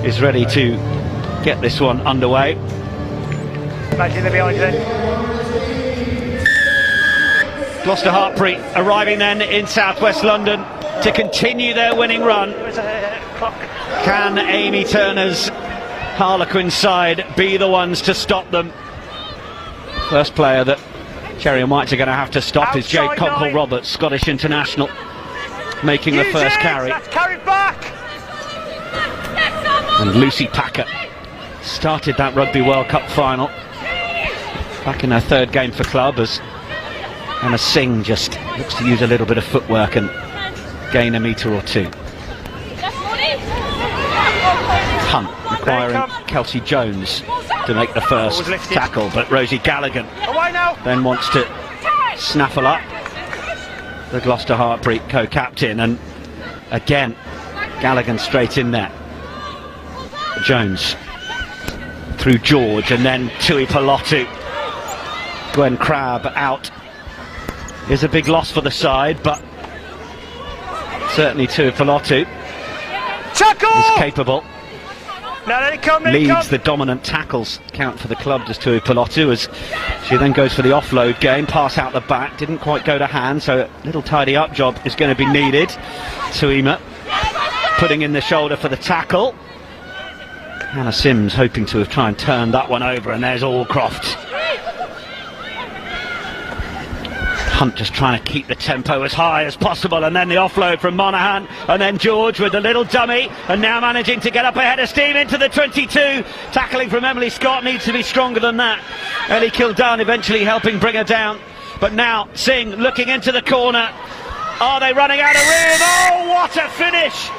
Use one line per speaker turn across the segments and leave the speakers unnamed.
is ready to get this one underway.
Imagine they're behind then.
Gloucester-Hartpury arriving then in southwest London to continue their winning run. Can Amy Turner's Harlequins side be the ones to stop them? First player that Cherry and Whites are going to have to stop is Jade Conkle-Roberts, Scottish international, making the first carry.
Carry back.
And Lucy Packer started that Rugby World Cup final back in her third game for club, as Emma Singh just looks to use a little bit of footwork and gain a metre or two. Hunt requiring Kelsey Jones to make the first tackle, but Rosie Galligan then wants to snaffle up the Gloucester-Hartpury co-captain, and again Galligan straight in there. Jones through George, and then Tui Palotu. Gwen Crabb out is a big loss for the side, but certainly Tui Palotu is capable. Leads the dominant tackles count for the club, does Tui Palotu, as she then goes for the offload game. Pass out the back, didn't quite go to hand, so a little tidy up job is going to be needed. Tuima putting in the shoulder for the tackle. Hannah Sims hoping to have tried and turned that one over, and there's Allcroft. Hunt just trying to keep the tempo as high as possible, and then the offload from Monaghan, and then George with the little dummy, and now managing to get up ahead of steam into the 22. Tackling from Emily Scott needs to be stronger than that. Ellie Kildane eventually helping bring her down, but now Singh looking into the corner. Are they running out of room? Oh, what a finish!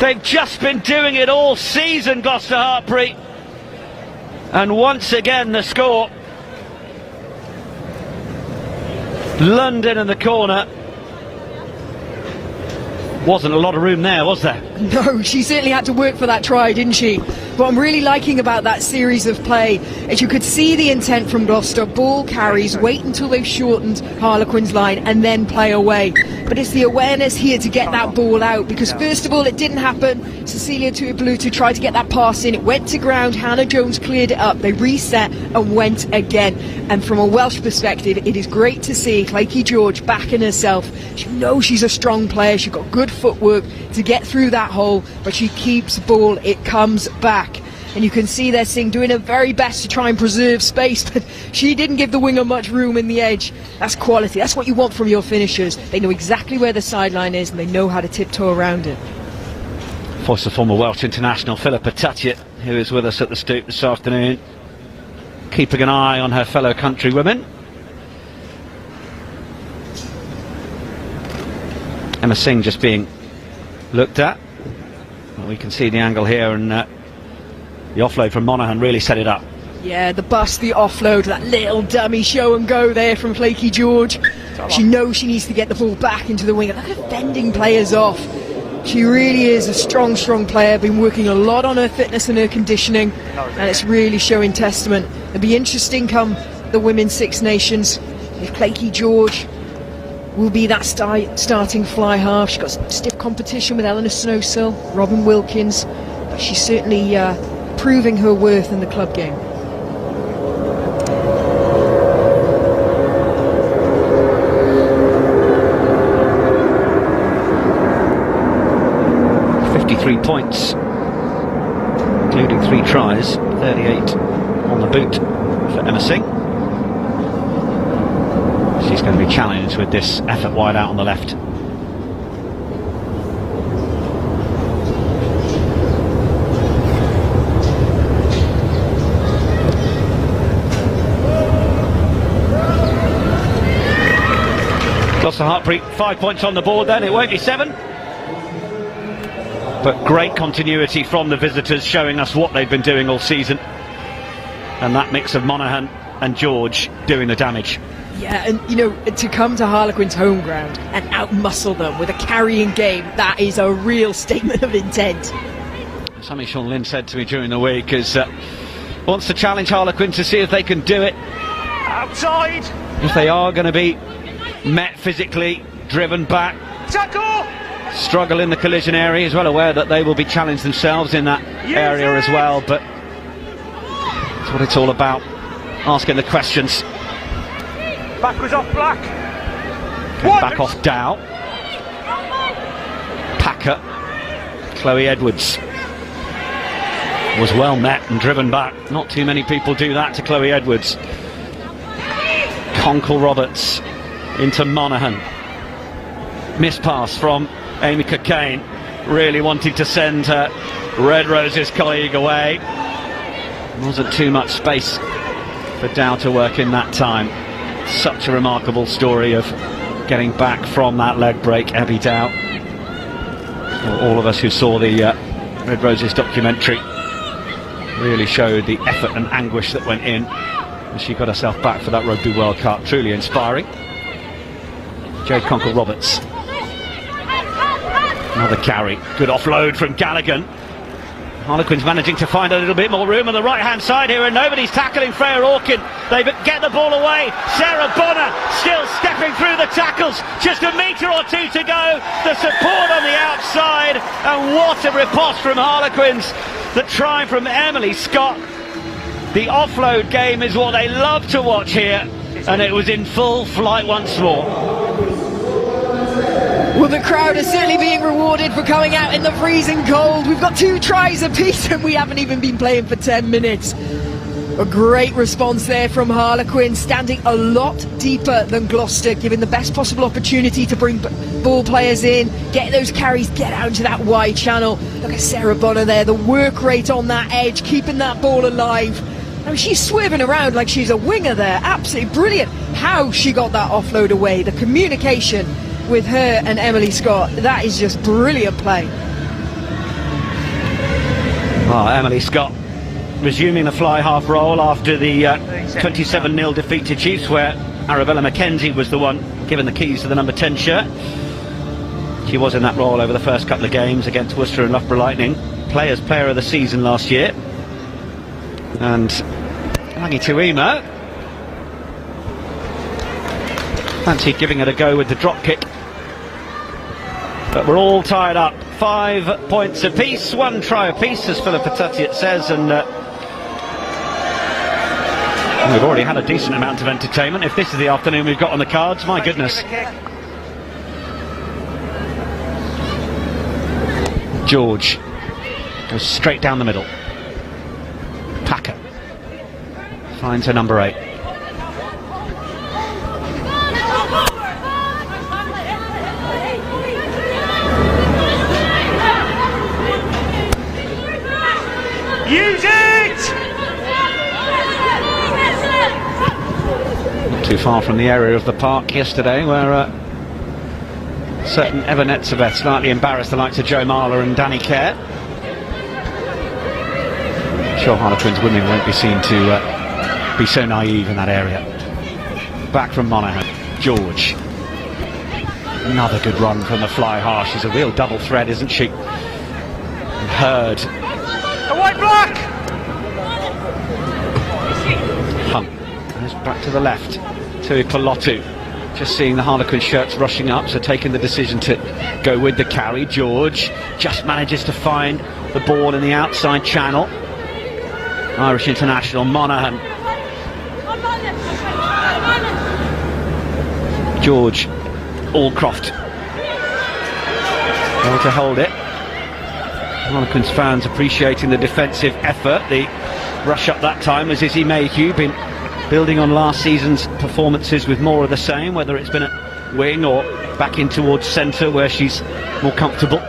They've just been doing it all season, Gloucester-Hartpury, and once again the score. London in the corner. Wasn't a lot of room there, was there?
No, she certainly had to work for that try, didn't she? What I'm really liking about that series of play is you could see the intent from Gloucester. Ball carries, wait until they've shortened Harlequins' line and then play away. But it's the awareness here to get that ball out, because first of all it didn't happen. Cecilia Tuipalutu tried to get that pass in, it went to ground, Hannah Jones cleared it up, they reset and went again. And from a Welsh perspective, it is great to see Claykie George backing herself. She knows she's a strong player, she's got good footwork to get through that hole, but she keeps the ball, it comes back. And you can see they're doing her very best to try and preserve space, but she didn't give the winger much room in the edge. That's quality, that's what you want from your finishers. They know exactly where the sideline is and they know how to tiptoe around it.
Voice of former Welsh international Philippa Tuttiett, who is with us at the Stoop this afternoon, keeping an eye on her fellow countrywomen. Emma Singh just being looked at. Well, we can see the angle here, and the offload from Monaghan really set it up.
Yeah, the bust, the offload, that little dummy show and go there from Claykie George. She knows she needs to get the ball back into the winger. Look at fending players off. She really is a strong, strong player, been working a lot on her fitness and her conditioning, and it's really showing testament. It'll be interesting come the Women's Six Nations if Claykie George will be that starting fly half. She's got stiff competition with Eleanor Snowsill, Robin Wilkins, but she's certainly proving her worth in the club game.
Points, including 3 tries, 38 on the boot for Emma Singh. She's going to be challenged with this effort wide out on the left. Gloucester-Hartpury 5 points on the board then, it won't be 7. But great continuity from the visitors, showing us what they've been doing all season. And that mix of Monaghan and George doing the damage.
Yeah, and you know, to come to Harlequins' home ground and outmuscle them with a carrying game, that is a real statement of intent.
Something Sean Lynn said to me during the week is wants to challenge Harlequins to see if they can do it.
Outside!
If they are going to be met physically, driven back.
Tackle!
struggle in the collision area. He's well aware that they will be challenged themselves in that area as well, but that's what it's all about, asking the questions.
Backwards off Black.
Back off Dow. Packer. Chloe Edwards was well met and driven back. Not too many people do that to Chloe Edwards. Conkle Roberts into Monaghan. Miss pass from Amy Cockayne, really wanting to send her Red Roses colleague away. Wasn't too much space for Dow to work in that time. Such a remarkable story of getting back from that leg break, Abby Dow. Well, all of us who saw the Red Roses documentary really showed the effort and anguish that went in as she got herself back for that Rugby World Cup. Truly inspiring. Jade Conkle Roberts. Another carry. Good offload from Gallagher. Harlequins managing to find a little bit more room on the right hand side here, and nobody's tackling Freya Orkin. They get the ball away. Sarah Bonner still stepping through the tackles. Just a metre or two to go. The support on the outside, and what a riposte from Harlequins. The try from Emily Scott. The offload game is what they love to watch here, and it was in full flight once more.
Well, the crowd is certainly being rewarded for coming out in the freezing cold. We've got 2 tries apiece and we haven't even been playing for 10 minutes. A great response there from Harlequins, standing a lot deeper than Gloucester, giving the best possible opportunity to bring ball players in, get those carries, get out into that wide channel. Look at Sarah Bonner there, the work rate on that edge, keeping that ball alive. I mean, she's swerving around like she's a winger there. Absolutely brilliant how she got that offload away. The communication with her and Emily Scott, that is just brilliant play.
Well, Emily Scott resuming the fly half role after the 27-0 defeat to Chiefs, where Arabella McKenzie was the one given the keys to the number 10 shirt. She was in that role over the first couple of games against Worcester and Loughborough Lightning. Player of the season last year. And Maggie Tuima fancied giving it a go with the drop kick, but we're all tied up. 5 points apiece, 1 try apiece, as Philippa Tuttiett says, and we've already had a decent amount of entertainment. If this is the afternoon we've got on the cards, my goodness. George goes straight down the middle. Packer finds her number 8.
Use it!
Not too far from the area of the park yesterday where certain Eva Netzebeth slightly embarrassed the likes of Joe Marler and Danny Kerr. I'm sure Harlequins women won't be seen to be so naive in that area. Back from Monaghan. George. Another good run from the fly half. She's a real double threat, isn't she? And Hurd.
A white Black!
Hunt goes back to the left to Palotu. Just seeing the Harlequin shirts rushing up, so taking the decision to go with the carry. George just manages to find the ball in the outside channel. Irish international Monaghan. George Allcroft able to hold it. Harlequins fans appreciating the defensive effort. The rush up that time was Izzy Mayhew, been building on last season's performances with more of the same, whether it's been at wing or back in towards centre where she's more comfortable.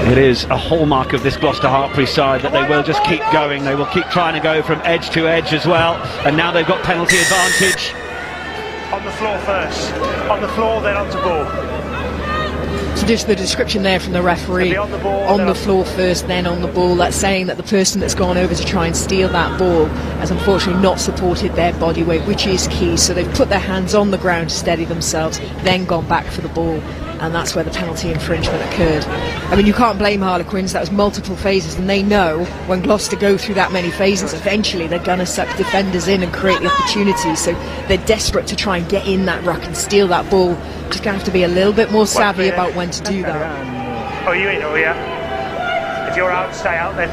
It is a hallmark of this Gloucester-Hartpury side that they will just keep going. They will keep trying to go from edge to edge as well, and now they've got penalty advantage.
On the floor first, on the floor, then onto ball.
So just the description there from the referee,
on the ball,
on the floor first, then on the ball. That's saying that the person that's gone over to try and steal that ball has unfortunately not supported their body weight, which is key. So they've put their hands on the ground to steady themselves, then gone back for the ball, and that's where the penalty infringement occurred. I mean, you can't blame Harlequins. That was multiple phases, and they know when Gloucester go through that many phases, eventually they're going to suck defenders in and create the opportunities. So they're desperate to try and get in that ruck and steal that ball. Just going to have to be a little bit more savvy about when to do that.
Oh, you in? Oh, yeah. If you're out, stay out then.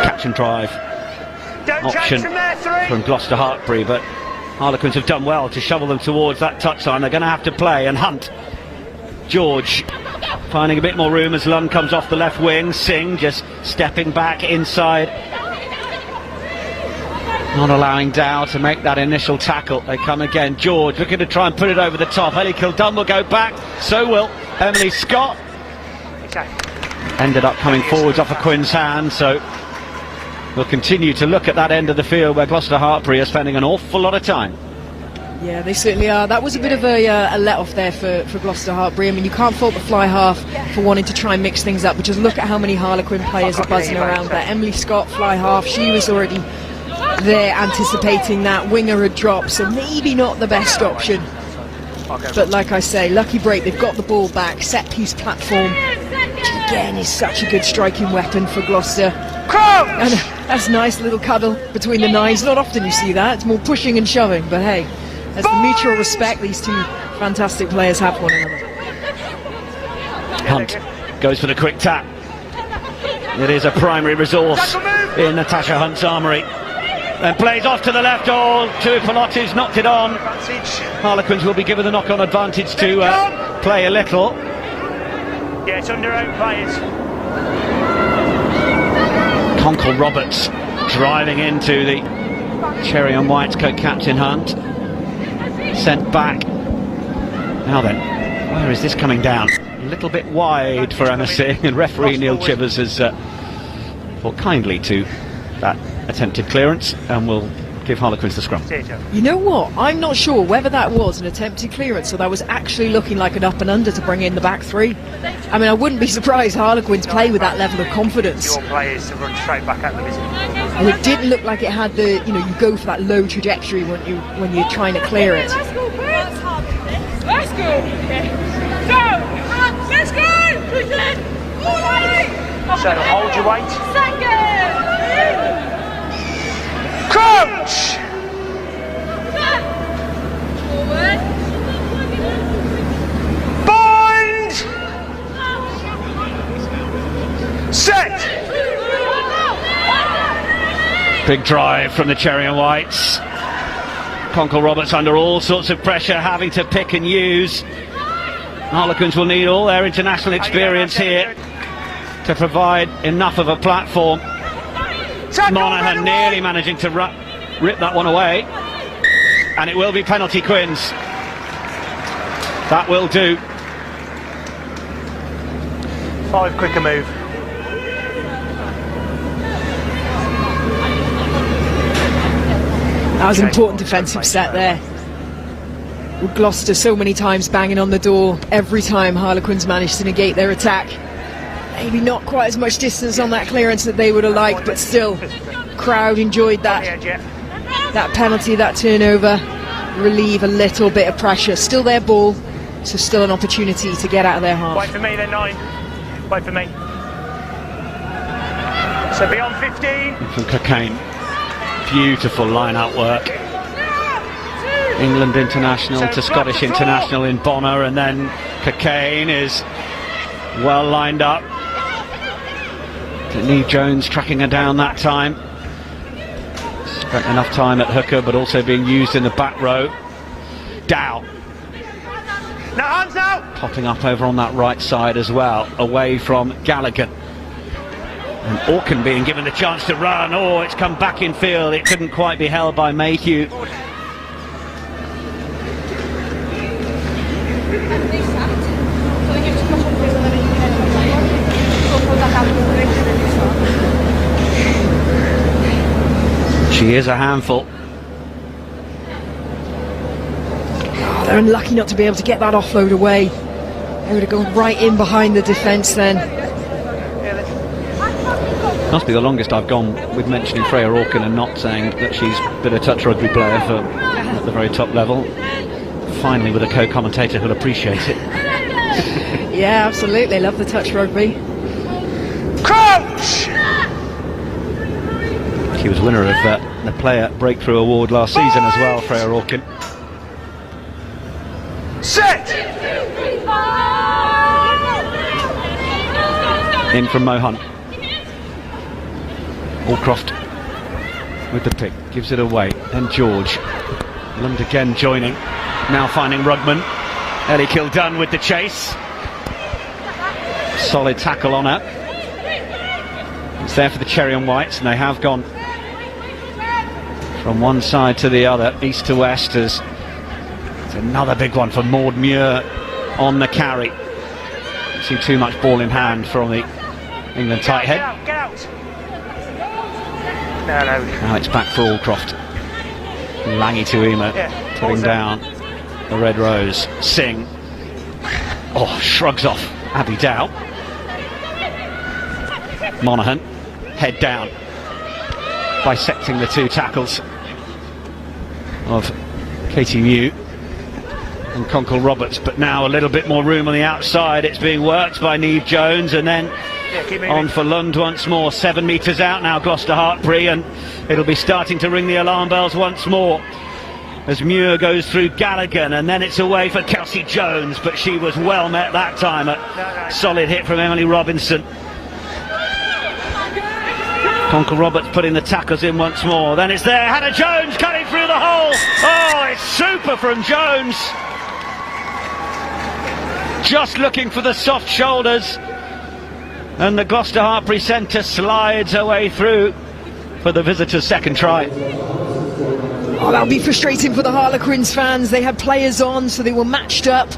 Catch and drive option from Gloucester-Hartpury, but Harlequins have done well to shovel them towards that touchline. They're going to have to play, and Hunt, George finding a bit more room as Lund comes off the left wing. Singh just stepping back inside, not allowing Dow to make that initial tackle. They come again. George looking to try and put it over the top. Ellie Kildun will go back, so will Emily Scott. Ended up coming forwards off a Quinn's hand, so we'll continue to look at that end of the field where Gloucester-Hartpury are spending an awful lot of time.
Yeah, they certainly are. That was a bit of a let-off there for Gloucester-Hartpury. I mean, you can't fault the fly half for wanting to try and mix things up, but just look at how many Harlequin players are buzzing around there. Emily Scott, fly half, she was already there anticipating that. Winger had dropped, so maybe not the best option. But like I say, lucky break, they've got the ball back. Set-piece platform, which again is such a good striking weapon for Gloucester. And that's a nice little cuddle between the nines. Not often you see that. It's more pushing and shoving, but hey, there's the mutual respect these two fantastic players have one another.
Hunt goes for the quick tap. It is a primary resource in Natasha Hunt's armoury. Then plays off to the left. Two Pilates knocked it on. Harlequins will be given the knock-on advantage to play a little.
Yeah, it's under own players.
Conkle Roberts driving into the cherry and white co-captain Hunt. Sent back. Now then, where is this coming down? A little bit wide for Emma Singh, and referee Neil Chivers has thought kindly to that attempted clearance and will give Harlequins the scrum.
You know what? I'm not sure whether that was an attempted clearance or that was actually looking like an up and under to bring in the back three. I mean, I wouldn't be surprised Harlequins play with that level of confidence.
Your players to run straight back at them, isn't it?
And it didn't look like it had the, you know, you go for that low trajectory when you're trying to clear it.
Let's go! Let's go! Let's go!
So hold your weight.
Second!
Crouch!
Forward.
Bind! Set!
Big drive from the cherry and whites. Conkle Roberts under all sorts of pressure, having to pick and use. Harlequins will need all their international experience here to provide enough of a platform. Monaghan nearly managing to rip that one away, and it will be penalty Quins. That will do.
5 quicker move.
That was an important defensive set there. With Gloucester so many times banging on the door, every time Harlequins managed to negate their attack. Maybe not quite as much distance on that clearance that they would have liked, but still, crowd enjoyed that penalty, that turnover, relieve a little bit of pressure. Still their ball, so still an opportunity to get out of their half.
Wait for me then, 9. Wait for me. So beyond 15.
From Cocaine. Beautiful line-out work. England international to Scottish international in Bonner, and then Cocaine is well lined up. Lee Jones tracking her down that time. Spent enough time at hooker, but also being used in the back row. Dow.
Now hands out.
Popping up over on that right side as well, away from Gallagher. And Orkin being given the chance to run. Oh, it's come back in field. It couldn't quite be held by Mayhew. She is a handful.
Oh, they're unlucky not to be able to get that offload away. They would have gone right in behind the defence then.
Must be the longest I've gone with mentioning Freya Orkin and not saying that she's been a touch rugby player at the very top level. Finally, with a co-commentator who'll appreciate it.
Yeah, absolutely. Love the touch rugby.
Crouch!
She was winner of the Player Breakthrough Award last season as well, Freya Orkin.
Set!
In from Mo Hunt. Allcroft with the pick, gives it away, and George. Lund again joining, now finding Rugman. Ellie Kildunn with the chase. Solid tackle on her. It's there for the Cherry and Whites, and they have gone from one side to the other, east to west, as it's another big one for Maud Muir on the carry. Don't see too much ball in hand from the England tight head.
Get out! No.
Now it's back for Allcroft. Langy to Ema, putting down the Red Rose. Singh. Oh, shrugs off Abby Dow. Monaghan, head down, bisecting the two tackles of Katie Mew and Conkle Roberts, but now a little bit more room on the outside. It's being worked by Niamh Jones, and then on for Lund once more. 7 metres out now, Gloucester-Hartpury, and it'll be starting to ring the alarm bells once more as Muir goes through Gallagher, and then it's away for Kelsey Jones, but she was well met that time. A solid hit from Emily Robinson. Conkle Roberts putting the tackles in once more. Then it's there, Hannah Jones cutting through the hole. Oh, it's super from Jones. Just looking for the soft shoulders. And the Gloucester-Hartpury centre slides her way through for the visitors' second try.
Oh, that'll be frustrating for the Harlequins fans. They had players on, so they were matched up.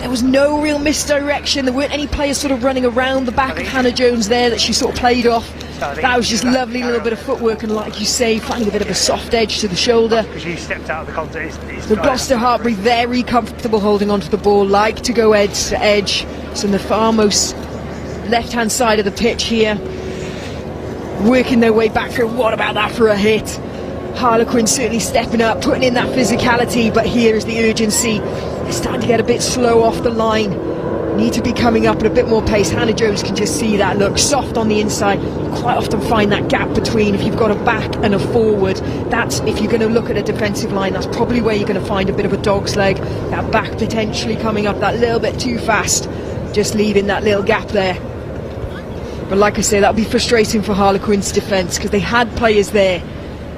There was no real misdirection. There weren't any players sort of running around the back of Hannah Jones there that she sort of played off. That was just lovely, little bit of footwork, and like you say, finding a bit of a soft edge to the shoulder.
Because you stepped out of the contact.
The Gloucester-Hartpury very comfortable holding onto the ball, like to go edge to edge. So in the far most left-hand side of the pitch here, working their way back through. What about that for a hit? Harlequins certainly stepping up, putting in that physicality, but here is the urgency. They're starting to get a bit slow off the line. Need to be coming up at a bit more pace. Hannah Jones can just see that look, soft on the inside. You quite often find that gap between, if you've got a back and a forward, that's, if you're going to look at a defensive line, that's probably where you're going to find a bit of a dog's leg. That back potentially coming up that little bit too fast, just leaving that little gap there. But like I say, that'll be frustrating for Harlequins' defence, because they had players there,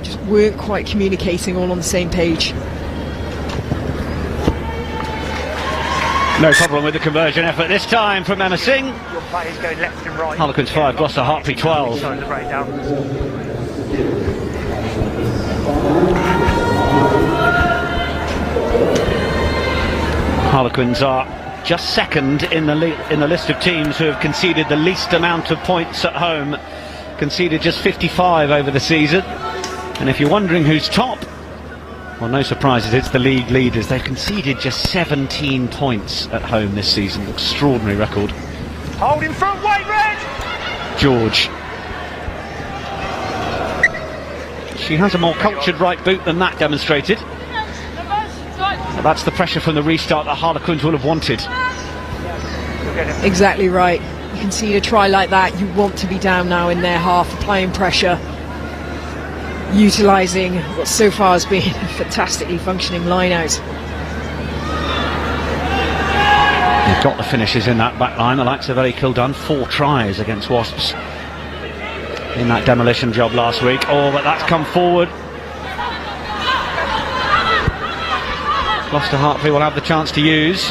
just weren't quite communicating all on the same page.
No problem with the conversion effort this time from Emma Singh.
Your players going left and right.
Harlequins 5, Gloucester-Hartpury 12. Harlequins are just second in the list of teams who have conceded the least amount of points at home. Conceded just 55 over the season. And if you're wondering who's top, well, no surprises, it's the league leaders. They've conceded just 17 points at home this season. Extraordinary record.
Hold in front, white red!
George. She has a more cultured right boot than that demonstrated. But that's the pressure from the restart that Harlequins will have wanted.
Exactly right. You can see a try like that, you want to be down now in their half, applying pressure, utilising what so far has been a fantastically functioning line-out.
They've got the finishes in that back line, the likes of Ellie Kildunn, 4 tries against Wasps in that demolition job last week. Oh, but that's come forward. Gloucester-Hartpury will have the chance to use.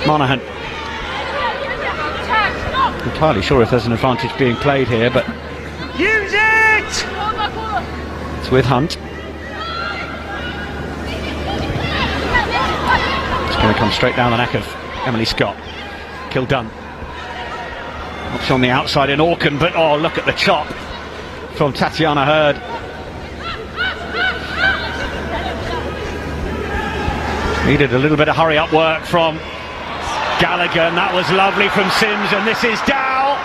Monaghan. Entirely sure if there's an advantage being played here, but
Use it!
it's with Hunt. It's going to come straight down the neck of Emily Scott. Kildunn. Ups on the outside in Orkin, but oh, look at the chop from Tatiana Hurd. Needed a little bit of hurry-up work from Gallagher, and that was lovely from Sims, and this is Dow.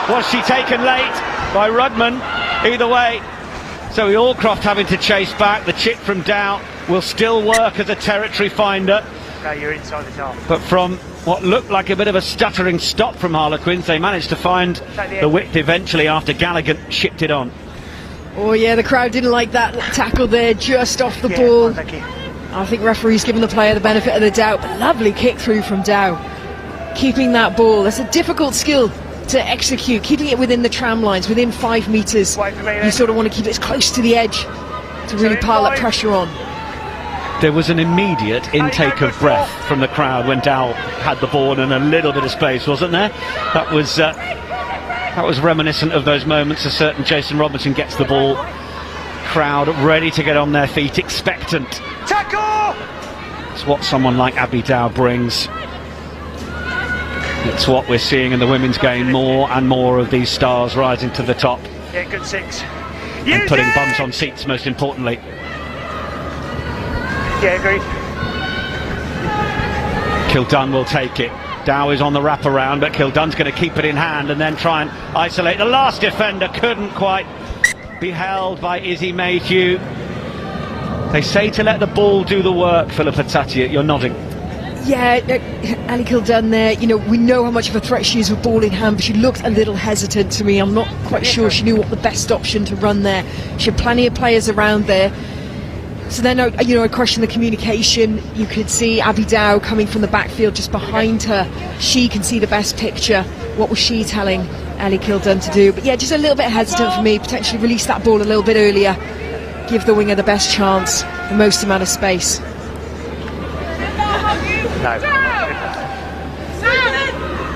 Was she taken late? by Rudman. Either way, so Allcroft having to chase back. The chip from Dow will still work as a territory finder.
No, you're inside the top.
But from what looked like a bit of a stuttering stop from Harlequins, they managed to find the width eventually after Gallagher shipped it on.
Oh yeah, the crowd didn't like that tackle there, just off the ball.
Thank you.
I think referee's given the player the benefit of the doubt, but lovely kick through from Dow. Keeping that ball, that's a difficult skill to execute, keeping it within the tram lines, within 5 metres. You sort of want to keep it as close to the edge to really pile that pressure on.
There was an immediate intake of breath from the crowd when Dow had the ball and a little bit of space, wasn't there? That was reminiscent of those moments a certain Jason Robinson gets the ball. Crowd ready to get on their feet, expectant.
Tackle!
It's what someone like Abby Dow brings. It's what we're seeing in the women's game, more and more of these stars rising to the top.
Yeah, good 6.
And putting bums on seats, most importantly.
Yeah, agreed.
Kildun will take it. Dow is on the wraparound, but Kildun's going to keep it in hand and then try and isolate. The last defender couldn't quite be held by Izzy Mayhew. They say to let the ball do the work, Philippa Tatia. You're nodding.
Yeah, Ali Kildun there, you know, we know how much of a threat she is with ball in hand, but she looked a little hesitant to me. I'm not quite sure she knew what the best option to run there. She had plenty of players around there. So then, you know, I question the communication. You could see Abby Dow coming from the backfield just behind her. She can see the best picture. What was she telling Ali Kildun to do? But yeah, just a little bit hesitant for me. Potentially release that ball a little bit earlier. Give the winger the best chance, the most amount of space.
No.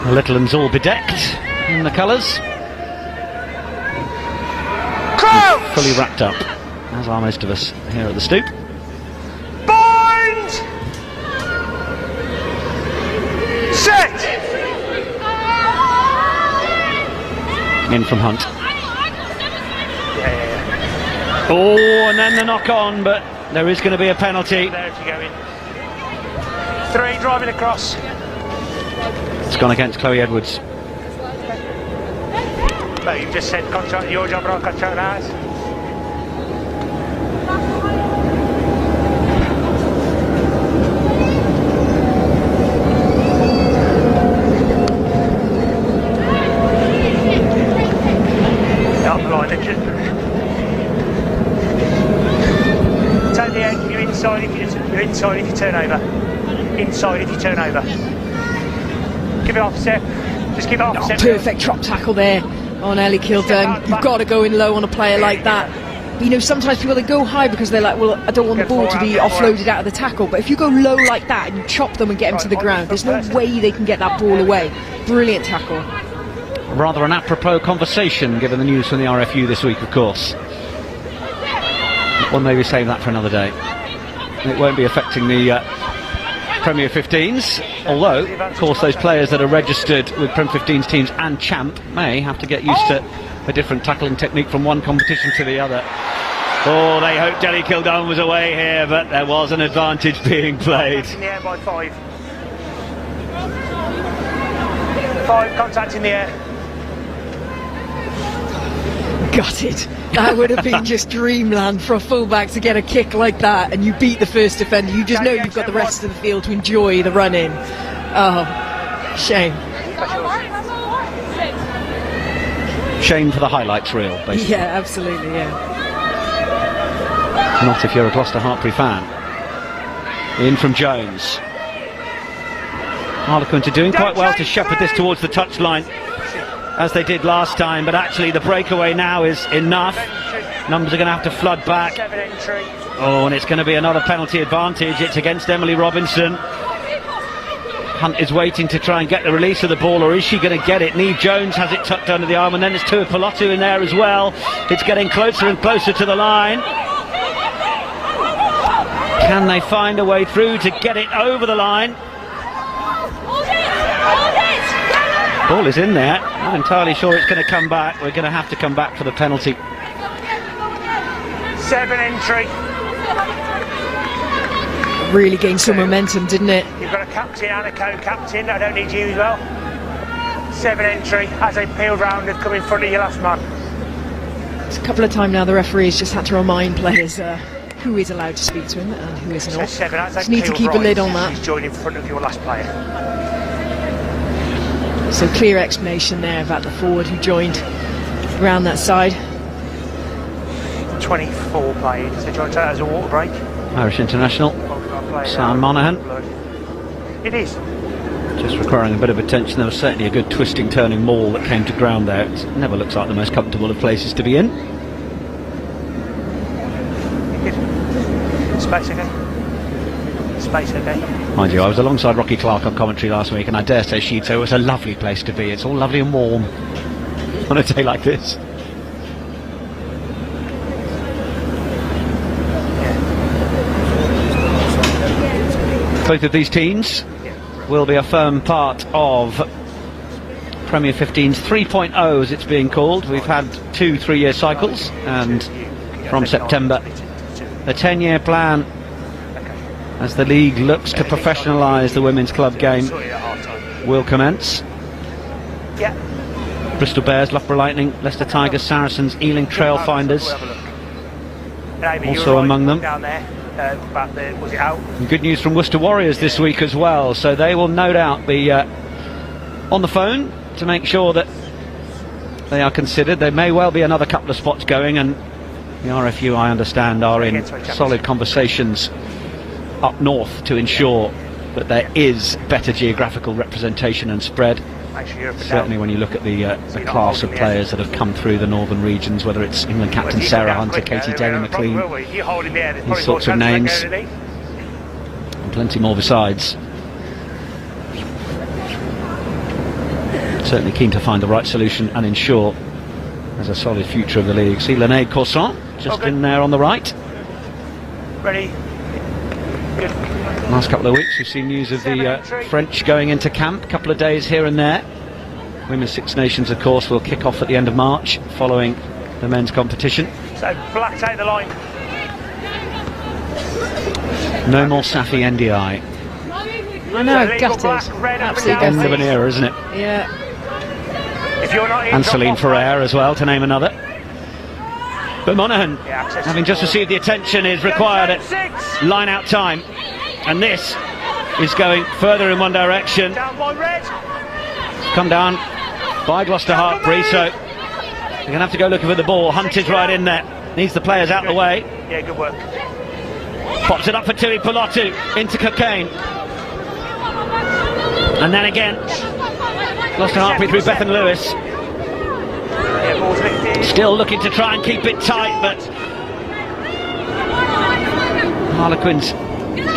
The little one's all bedecked in the colours. Fully wrapped up, as are most of us here at the Stoop.
Bind! Set!
In from Hunt.
Yeah.
Oh, and then the knock on, but there is going to be a penalty.
There if you go in. 3 driving across.
It's gone against Chloe Edwards.
No, you've just said contract your job, not contract ours. Not the line, take the end, you're inside if you turn over. Inside if you turn over. Give it off a step. Just give it off a step.
Perfect drop tackle there on Ellie Kildun. You've got to go in low on a player like that. But, you know, sometimes people, they go high because they're like, well, I don't want the ball to be offloaded out of the tackle. But if you go low like that and you chop them and get them to the ground, there's no way they can get that ball away. Brilliant tackle.
Rather an apropos conversation, given the news from the RFU this week, of course. We'll maybe save that for another day. It won't be affecting the Premier 15s, although, of course, those players that are registered with Prem 15s teams and Champ may have to get used to a different tackling technique from one competition to the other. Oh, they hoped Ellie Kildun was away here, but there was an advantage being played.
In the air by 5. 5 contact in the air.
Gutted. That would have been just dreamland for a fullback to get a kick like that, and you beat the first defender. You just know you've got the rest of the field to enjoy the run in. Oh, shame.
Shame for the highlights reel, basically.
Yeah, absolutely, yeah.
Not if you're a Gloucester-Hartpury fan. In from Jones. Harlequins are doing quite well to shepherd this towards the touchline, as they did last time, but actually the breakaway now is enough. Numbers are going to have to flood back. Oh, and it's going to be another penalty advantage. It's against Emily Robinson. Hunt is waiting to try and get the release of the ball, or is she going to get it? Neve Jones has it tucked under the arm, and then there's Tua Pilotu in there as well. It's getting closer and closer to the line. Can they find a way through to get it over the line? Ball is in there. Not entirely sure it's going to come back. We're going to have to come back for the penalty.
7 entry.
Really gained some momentum, didn't it?
You've got a captain and a co-captain. I don't need you as well. 7 entry as they peeled round and come in front of your last man.
couple of times now the referees just had to remind players who is allowed to speak to him and who is not. Just need to keep a lid on that.
Please join in front of your last player.
So clear explanation there about the forward who joined around that side.
24 played. So do you want to take that as a water break?
Irish international Sam Monaghan.
It is.
Just requiring a bit of attention. There was certainly a good twisting, turning maul that came to ground there. It never looks like the most comfortable of places to be in.
Space okay? Space okay?
Mind you, I was alongside Rocky Clark on commentary last week, and I dare say she'd say it was a lovely place to be. It's all lovely and warm on a day like this. Both of these teams will be a firm part of Premier 15's 3.0 as it's being called. We've had 2 3-year cycles, and from September a 10-year plan as the league looks to professionalise the women's club game will commence. Bristol Bears, Loughborough Lightning, Leicester Tigers, Saracens, Ealing Trailfinders also among them. And good news from Worcester Warriors this week as well, so they will no doubt be on the phone to make sure that they are considered. There may well be another couple of spots going, and the RFU, I understand, are in solid conversations up north to ensure that there is better geographical representation and spread. Certainly when you look at the class of players that have come through the northern regions, whether it's England captain Sarah Hunter, Katie Daly-McLean, these sorts of names, and plenty more besides. Certainly keen to find the right solution and ensure there's a solid future of the league. See Lenaid Corson just in there on the right.
Ready? Good.
Last couple of weeks we've seen news of the French going into camp, a couple of days here and there. Women's Six Nations, of course, will kick off at the end of March following the men's competition.
So black take the line.
No more Safi NDI.
I know, gutted. Absolutely
End of an era, isn't it?
Yeah.
If you're not in,
And Celine Ferrer as well, to name another. But Monaghan, having just received the attention, is required at line out time. And this is going further in one direction. Come down by Gloucester-Hartpury, so you're going to have to go looking for the ball. Hunt is right in there. Needs the players out the way.
Yeah, good work.
Pops it up for Tui Pulotu into Cocaine. And then again, Gloucester-Hartpury through Bethan Lewis. Still looking to try and keep it tight, but Harlequins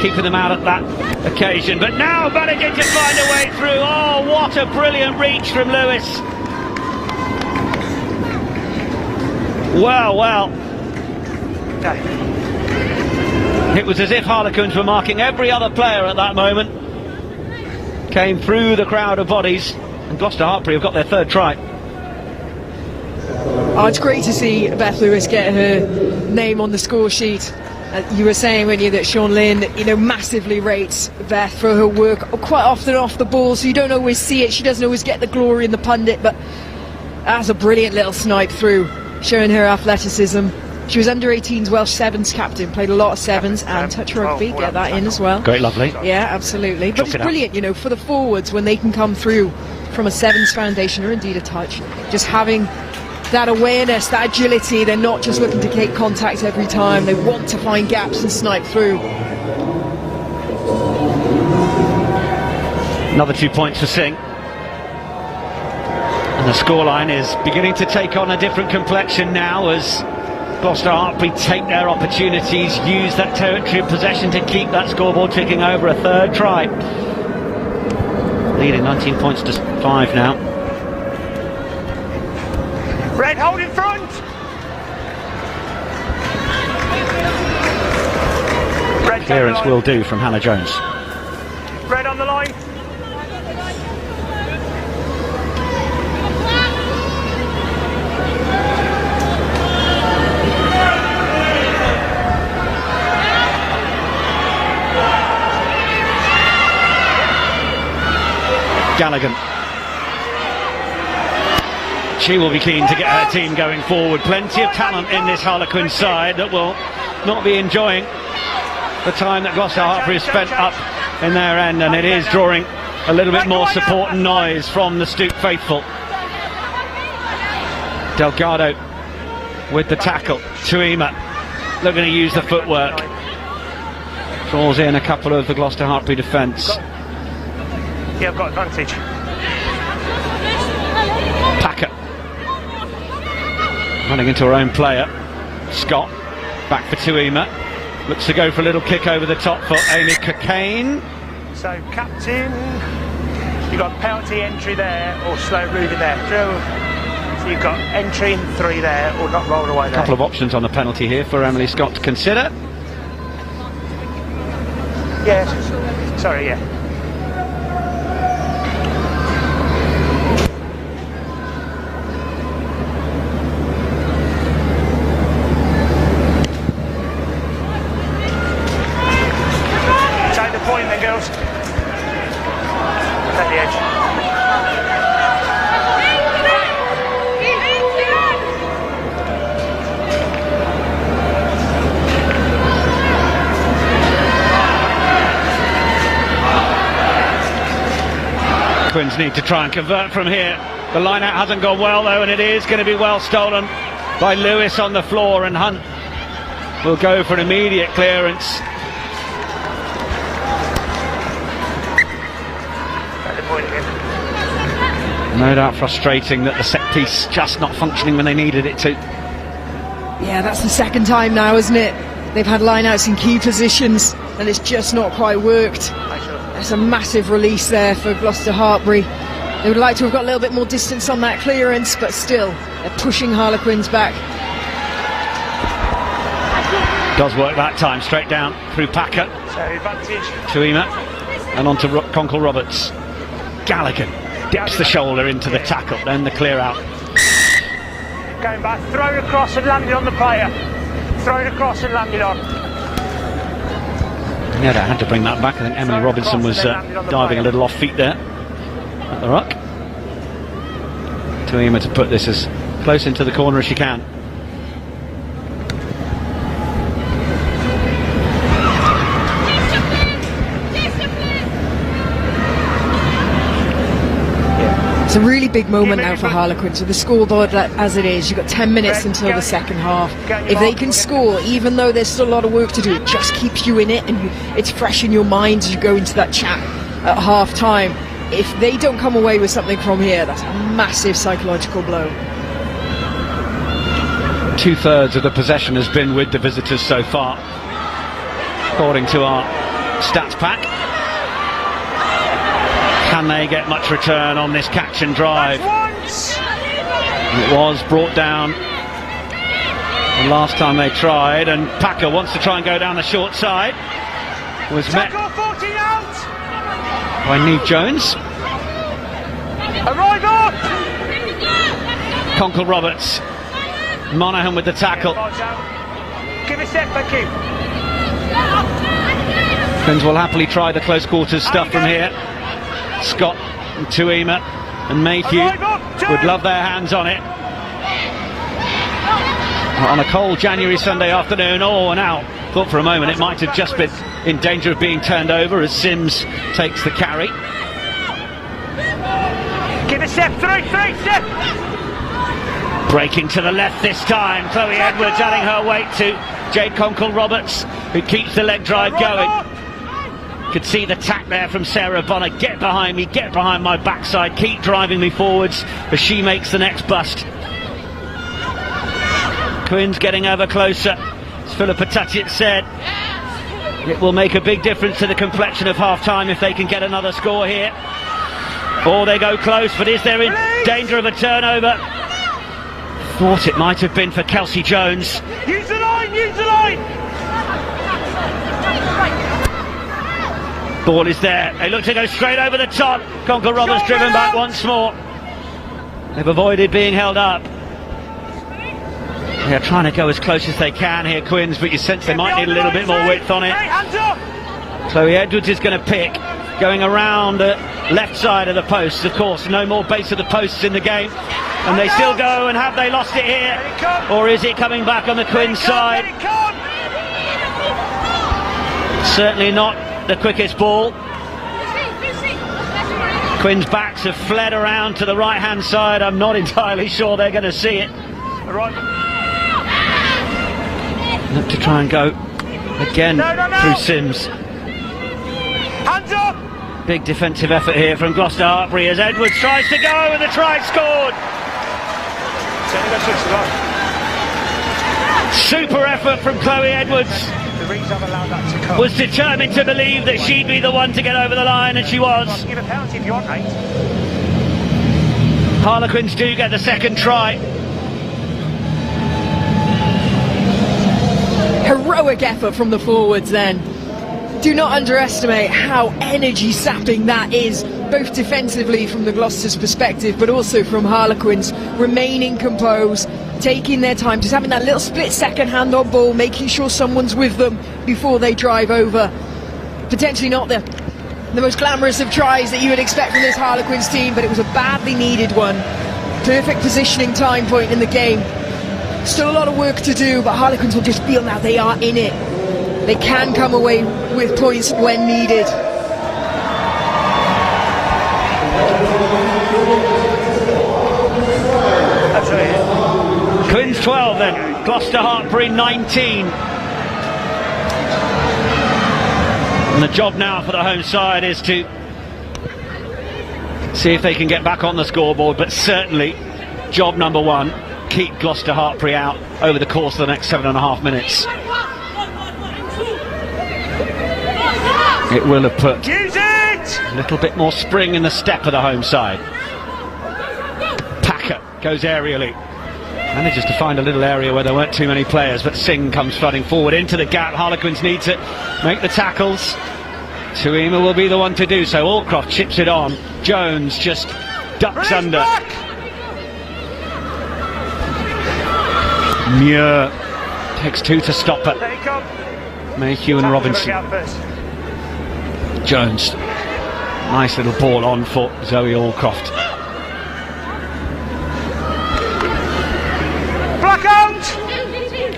keeping them out at that occasion. But now managing to find a way through. Oh, what a brilliant reach from Lewis. Well. It was as if Harlequins were marking every other player at that moment. Came through the crowd of bodies, and Gloucester-Hartpury have got their 3rd try.
Oh, it's great to see Beth Lewis get her name on the score sheet. You were saying, weren't you, that Sean Lynn, massively rates Beth for her work quite often off the ball, so you don't always see it. She doesn't always get the glory in the pundit, but that's a brilliant little snipe through, showing her athleticism. She was under-18s Welsh Sevens captain, played a lot of Sevens and touch rugby, get that in as well.
Great, lovely.
Yeah, absolutely. But it's brilliant, for the forwards when they can come through from a Sevens foundation or indeed a touch, just having that awareness, that agility. They're not just looking to take contact every time, they want to find gaps and snipe through.
Another 2 points for Singh. And the scoreline is beginning to take on a different complexion now as Gloucester-Hartpury take their opportunities, use that territory of possession to keep that scoreboard ticking over. A 3rd try. Leading 19 points to 5 now.
Red, hold in front! Red,
Clearance will do from Hannah Jones.
Red on the line.
Gallagher. She will be keen to get her team going forward. Plenty of talent in this Harlequins side that will not be enjoying the time that Gloucester-Hartpury has spent up in their end, and it is drawing a little bit more support and noise from the Stoke faithful. Delgado with the tackle. Tuima looking to use the footwork. Draws in a couple of the Gloucester-Hartpury defence.
Yeah, I've got advantage.
Packer running into her own player. Scott back for Tuima. Looks to go for a little kick over the top for Amy Cockayne.
So, captain, you've got penalty entry there or slow moving there. So you've got entry in 3 there or not rolled away there.
A couple of options on the penalty here for Emily Scott to consider.
Yes, sorry, yeah. Take the point then, girls. Take the edge.
Harlequins need to try and convert from here. The line out hasn't gone well though, and it is going to be well stolen by Lewis on the floor, and Hunt will go for an immediate clearance. No doubt frustrating that the set piece just not functioning when they needed it to.
Yeah, that's the second time now, isn't it? They've had line-outs in key positions and it's just not quite worked. That's a massive release there for Gloucester-Hartpury. They would like to have got a little bit more distance on that clearance, but still, they're pushing Harlequins back.
Does work that time, straight down through Packer.
So advantage.
Tuima, and on to Conkle Roberts. Gallagher dips the shoulder into the tackle, then the clear out.
Going back, throw it across and landed on the player. Throw it across and landed on.
Yeah, they had to bring that back. I think Emily Robinson was diving a little off feet there at the ruck. Tuima to put this as close into the corner as she can.
It's a really big moment now for Harlequins with the scoreboard as it is. You've got 10 minutes until the second half. If they can score, even though there's still a lot of work to do, it just keeps you in it, and it's fresh in your mind as you go into that chat at half time. If they don't come away with something from here, that's a massive psychological blow.
2/3 of the possession has been with the visitors so far, according to our stats pack. Can they get much return on this catch and drive? It was brought down the last time they tried, and Packer wants to try and go down the short side. Was met by Neve Jones. Conkle Roberts. Monaghan with the tackle.
Give a step, thank you.
Harlequins will happily try the close quarters stuff from here. Scott and Tuima and Mayhew would love their hands on it. On a cold January Sunday afternoon, and out. Thought for a moment it might have just been in danger of being turned over as Sims takes the carry.
Give a step, three step.
Breaking to the left this time. Chloe Edwards adding her weight to Jade Conkle Roberts, who keeps the leg drive going. Could see the tack there from Sarah Bonner. Get behind me, get behind my backside, keep driving me forwards as she makes the next bust. Quins getting ever closer. As Philippa Tatchett said, it will make a big difference to the complexion of half-time if they can get another score here. Or they go close, but is there in danger of a turnover? Thought it might have been for Kelsey Jones.
Use the line, use the line!
Ball is there. They look to go straight over the top. Conkle Roberts driven back once more. They've avoided being held up. They're trying to go as close as they can here, Quins, but you sense they might need a little bit more width on it. Chloe Edwards is going to pick. going around the left side of the posts. Of course, no more base of the posts in the game, and they still go. And have they lost it here, or is it coming back on the Quins side? Certainly not the quickest ball. Quins' backs have fled around to the right hand side. I'm not entirely sure they're going to see it. Look to try and go again through Sims.
Hands up!
Big defensive effort here from Gloucester-Hartpury as Edwards tries to go, and the try scored. Super effort from Chloe Edwards.
The reason I've allowed that to come.
Was determined to believe that she'd be the one to get over the line, and she was.
Give a penalty if you want, mate.
Harlequins do get the second try.
Heroic effort from the forwards then. Do not underestimate how energy sapping that is, both defensively from the Gloucester's perspective, but also from Harlequins, remaining composed, taking their time, just having that little split second hand on ball, making sure someone's with them before they drive over. Potentially not the most glamorous of tries that you would expect from this Harlequins team, but it was a badly needed one. Perfect positioning time point in the game. Still a lot of work to do, but Harlequins will just feel now they are in it. They can come away with points when needed.
Quins 12 then, Gloucester-Hartpury 19. And the job now for the home side is to see if they can get back on the scoreboard, but certainly job number one, keep Gloucester-Hartpury out over the course of the next 7.5 minutes. It will have put a little bit more spring in the step of the home side. Packer goes aerially. Manages to find a little area where there weren't too many players, but Singh comes flooding forward into the gap. Harlequins need to make the tackles. Tuima will be the one to do so. Allcroft chips it on. Jones just ducks under. Muir takes two to stop it. Mayhew and Robinson. Jones, nice little ball on for Zoe Allcroft.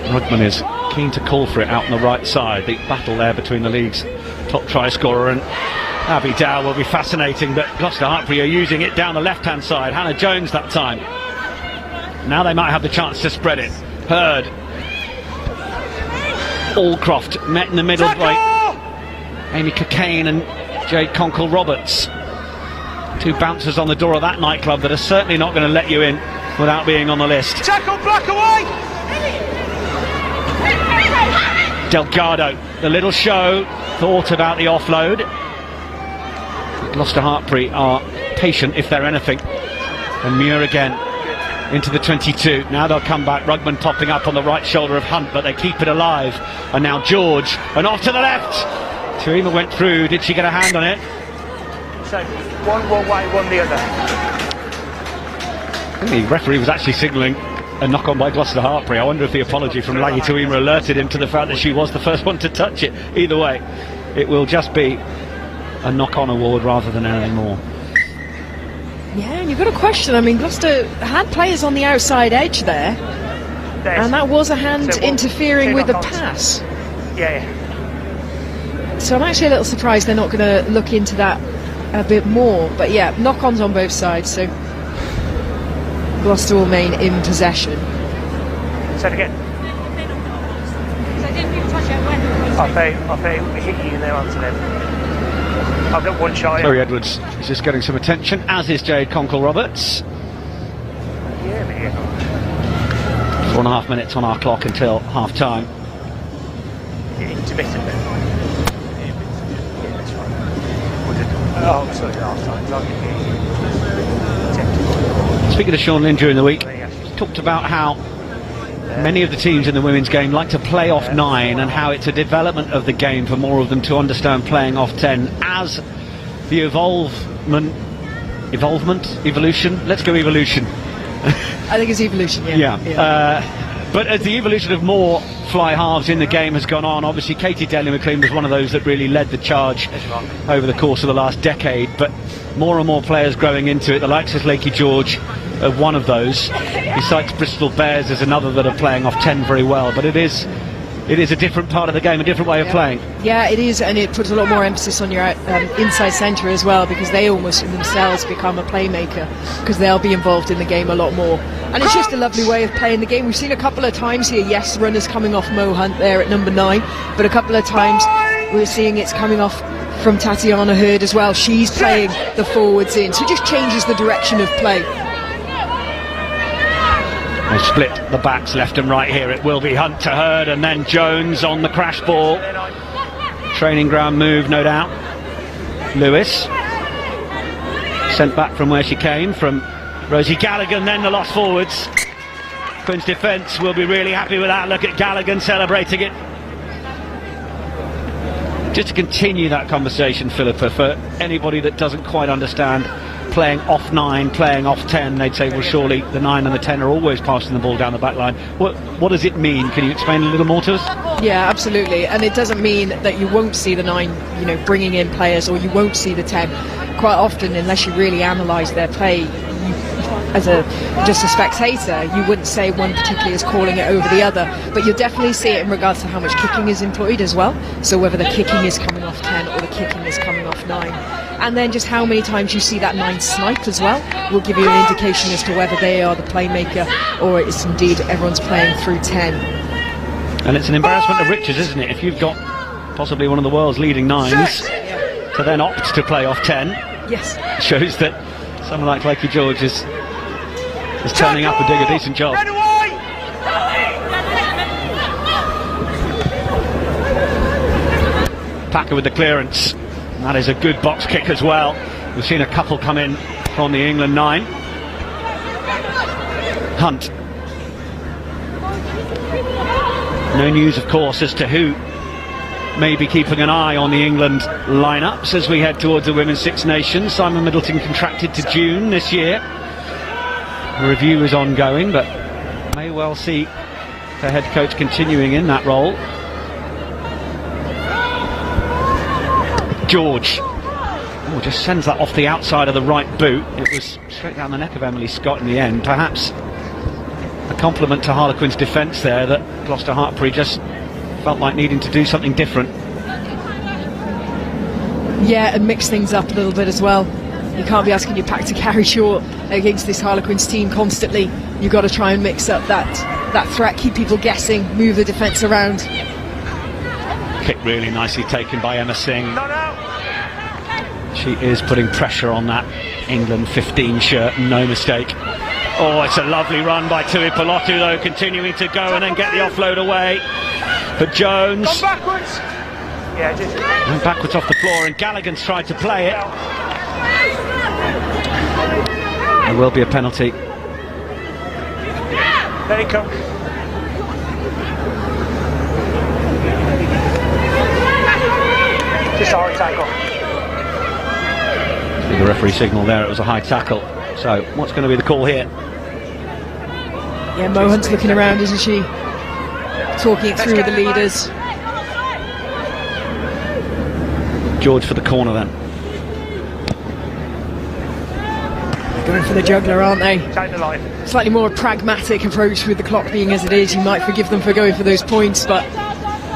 Rugman is keen to call for it out on the right side. The battle there between the league's top try scorer and Abby Dow will be fascinating, but Gloucester-Hartpury are using it down the left hand side. Hannah Jones that time. Now they might have the chance to spread it. Hurd. Allcroft met in the middle by Amy Cockayne and Jade Conkle-Roberts. Two bouncers on the door of that nightclub that are certainly not going to let you in without being on the list.
Tackle, Black away!
Delgado, the little show, thought about the offload. Gloucester-Hartpury are patient if they're anything. And Muir again into the 22. Now they'll come back. Rugman popping up on the right shoulder of Hunt, but they keep it alive. And now George, and off to the left. Tuima went through. Did she get a hand on it?
So one way, one the other.
I think the referee was actually signalling a knock on by Gloucester-Hartpury. I wonder if the apology from Laggy Tuima alerted him to the fact that she was the first one to touch it. Either way, it will just be a knock-on award rather than anything more.
Yeah, and you've got a question. I mean, Gloucester had players on the outside edge there, and that was a hand interfering with the pass.
Yeah.
So I'm actually a little surprised they're not going to look into that a bit more. But yeah, knock-ons on both sides, so Gloucester will remain in possession.
Say it again. I think we hit you there onto them. I've got one shy.
Chloe Edwards is just getting some attention, as is Jade Conkle-Roberts.
Yeah.
4.5 minutes on our clock until half-time.
Intermittent then. Yeah, that's right. Oh, sorry, half-time.
Speaking to Sean Lynn during the week, talked about how many of the teams in the women's game like to play off 9 and how it's a development of the game for more of them to understand playing off 10 as the evolution. Let's go evolution.
I think it's evolution, yeah.
But as the evolution of more fly halves in the game has gone on, obviously Katie Daly-McLean was one of those that really led the charge over the course of the last decade, but more and more players growing into it. The likes of Lakey George are one of those. Besides Bristol Bears, there's another that are playing off 10 very well, but it is a different part of the game, a different way of playing.
Yeah, it is, and it puts a lot more emphasis on your inside centre as well, because they almost themselves become a playmaker, because they'll be involved in the game a lot more. And it's just a lovely way of playing the game. We've seen a couple of times here, yes, runners coming off Mo Hunt there at number 9, but a couple of times we're seeing it's coming off from Tatiana Hurd as well. She's playing the forwards in, so it just changes the direction of play.
They split the backs left and right here. It will be Hunt to Hurd, and then Jones on the crash ball. Training ground move, no doubt. Lewis sent back from where she came, from Rosie Gallagher, then the lost forwards. Queen's defence will be really happy with that. Look at Gallagher celebrating it. Just to continue that conversation, Philippa, for anybody that doesn't quite understand playing off 9, playing off 10, they'd say, well, surely the 9 and the 10 are always passing the ball down the back line. What does it mean? Can you explain a little more to us?
Yeah, absolutely. And it doesn't mean that you won't see the 9, bringing in players, or you won't see the 10. Quite often, unless you really analyse their play, just a spectator, you wouldn't say one particularly is calling it over the other, but you'll definitely see it in regards to how much kicking is employed as well. So whether the kicking is coming off 10 or the kicking is coming off 9. And then just how many times you see that 9 snipe as well will give you an indication as to whether they are the playmaker or it's indeed everyone's playing through 10.
And it's an embarrassment of riches, isn't it? If you've got possibly one of the world's leading 9s to then opt to play off 10,
yes,
shows that someone like Lakey George is turning up and doing a decent job. Packer with the clearance. That is a good box kick as well. We've seen a couple come in from the England 9. Hunt. No news, of course, as to who may be keeping an eye on the England lineups as we head towards the Women's Six Nations. Simon Middleton contracted to June this year. The review is ongoing, but may well see the head coach continuing in that role. George just sends that off the outside of the right boot. It was straight down the neck of Emily Scott in the end. Perhaps a compliment to Harlequins' defence there, that Gloucester-Hartpury just felt like needing to do something different.
Yeah, and mix things up a little bit as well. You can't be asking your pack to carry short against this Harlequins team constantly. You've got to try and mix up that threat, keep people guessing, move the defence around.
Kick really nicely taken by Emma Singh. She is putting pressure on that England 15 shirt, no mistake. Oh, it's a lovely run by Tui Pelotu though, continuing to go and then get the offload away. But Jones
backwards.
Went backwards off the floor, and Gallagher's tried to play it. There will be a penalty.
There he comes. Just a high tackle.
The referee signal there, it was a high tackle. So what's going to be the call here?
Yeah, Mo Hunt's looking around, isn't she? Talking it through with the leaders.
George for the corner then.
Going for the juggler, aren't they?
Take the line.
Slightly more pragmatic approach with the clock being as it is. You might forgive them for going for those points, but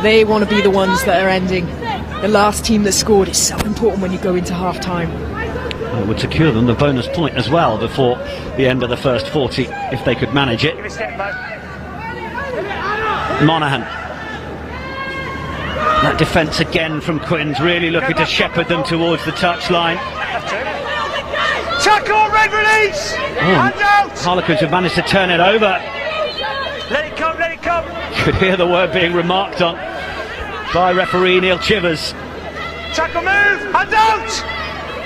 they want to be the ones that are ending. The last team that scored is so important when you go into half time.
It would secure them the bonus point as well before the end of the first 40 if they could manage it.
Give it a step, Mo.
Monaghan. That defence again from Quins, really looking to shepherd them towards the touchline.
Tackle, red release! Hand out!
Harlequins have managed to turn it over.
Let it come, let it come!
Could hear the word being remarked on by referee Neil Chivers.
Tackle move! Hand out!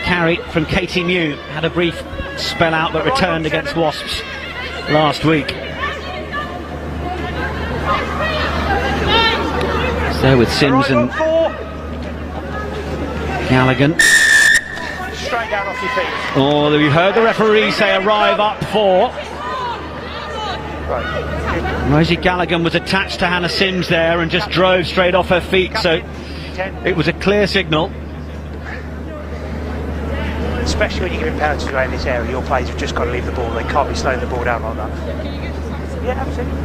Carry from Katie Mew, had a brief spell out but returned against Wasps last week. It's there with Sims and Gallagher.
Straight down off your feet.
Oh, we heard the referee say arrive up 4.
Right.
Rosie Gallagher was attached to Hannah Sims there and just drove straight off her feet, so it was a clear signal.
Especially when you're giving penalties around this area, your players have just got to leave the ball. They can't be slowing the ball down like that. Yeah, absolutely.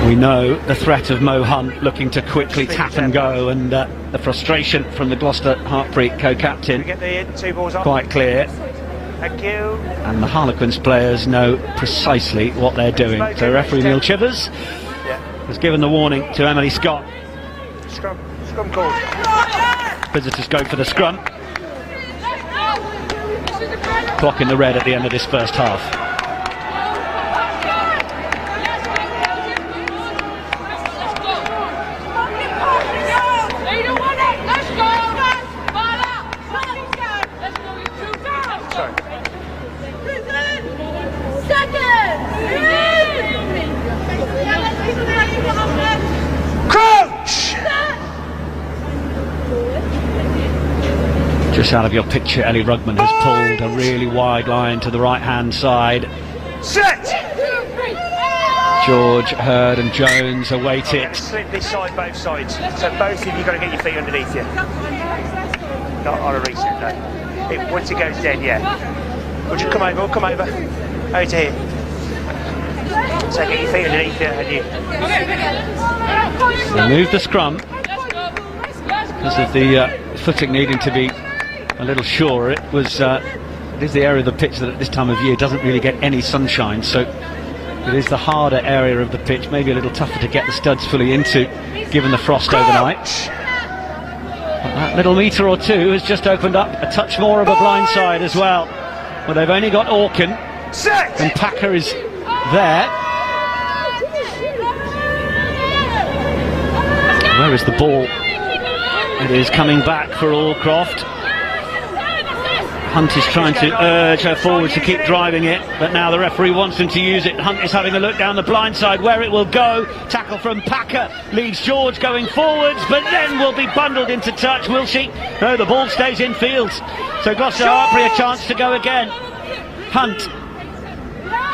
We know the threat of Mo Hunt looking to quickly tap and go, and the frustration from the Gloucester-Hartpury co-captain
Get the 2 balls on.
quite clear.
Thank you.
And the Harlequins players know precisely what they're doing. So referee Neil Chivers has given the warning to Emily Scott.
Scrum called.
Visitors go for the scrum. Clock in the red at the end of this first half. Just out of your picture, Ellie Rugman has pulled a really wide line to the right-hand side.
Set!
George, Hurd and Jones await it.
Slip this side, both sides. So both of you got to get your feet underneath you. Not on a reset, no. Once it goes dead, yeah. Would you come over? Come over. Over to here. So get your feet underneath you and you.
Remove the scrum because of the footing needing to be a little sure. It is the area of the pitch that at this time of year doesn't really get any sunshine, so it is the harder area of the pitch, maybe a little tougher to get the studs fully into given the frost overnight. But that little metre or two has just opened up a touch more of a blind side as well. Well, they've only got Orkin and Packer is there. Where is the ball? It is coming back for Allcroft. Hunt is trying to urge her forward to keep driving it, but now the referee wants them to use it. Hunt is having a look down the blind side where it will go. Tackle from Packer leaves George going forwards, but then will be bundled into touch, will she? No, the ball stays in field. So Gloucester-Hartpury a chance to go again. Hunt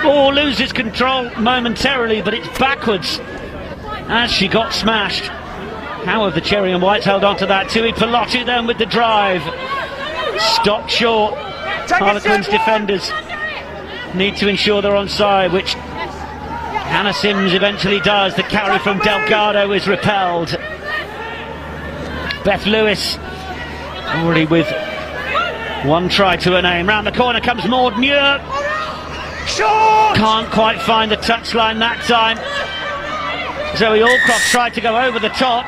loses control momentarily, but it's backwards as she got smashed. How have the Cherry and Whites held on to that? Tui Pilotu then with the drive. Stopped short. Harlequins defenders need to ensure they're onside, which Hannah Sims eventually does. The carry from Delgado is repelled. Beth Lewis already with one try to her name. Round the corner comes Maud Muir. Can't quite find the touchline that time. Zoe Allcroft tried to go over the top.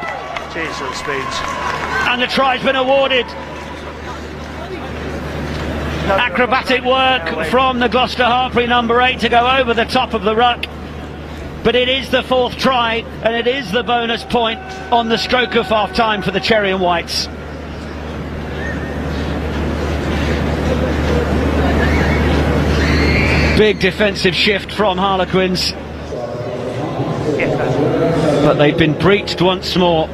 And the try's been awarded. Acrobatic work from the Gloucester-Hartpury number 8 to go over the top of the ruck. But it is the 4th try, and it is the bonus point on the stroke of half time for the Cherry and Whites. Big defensive shift from Harlequins. But they've been breached once more.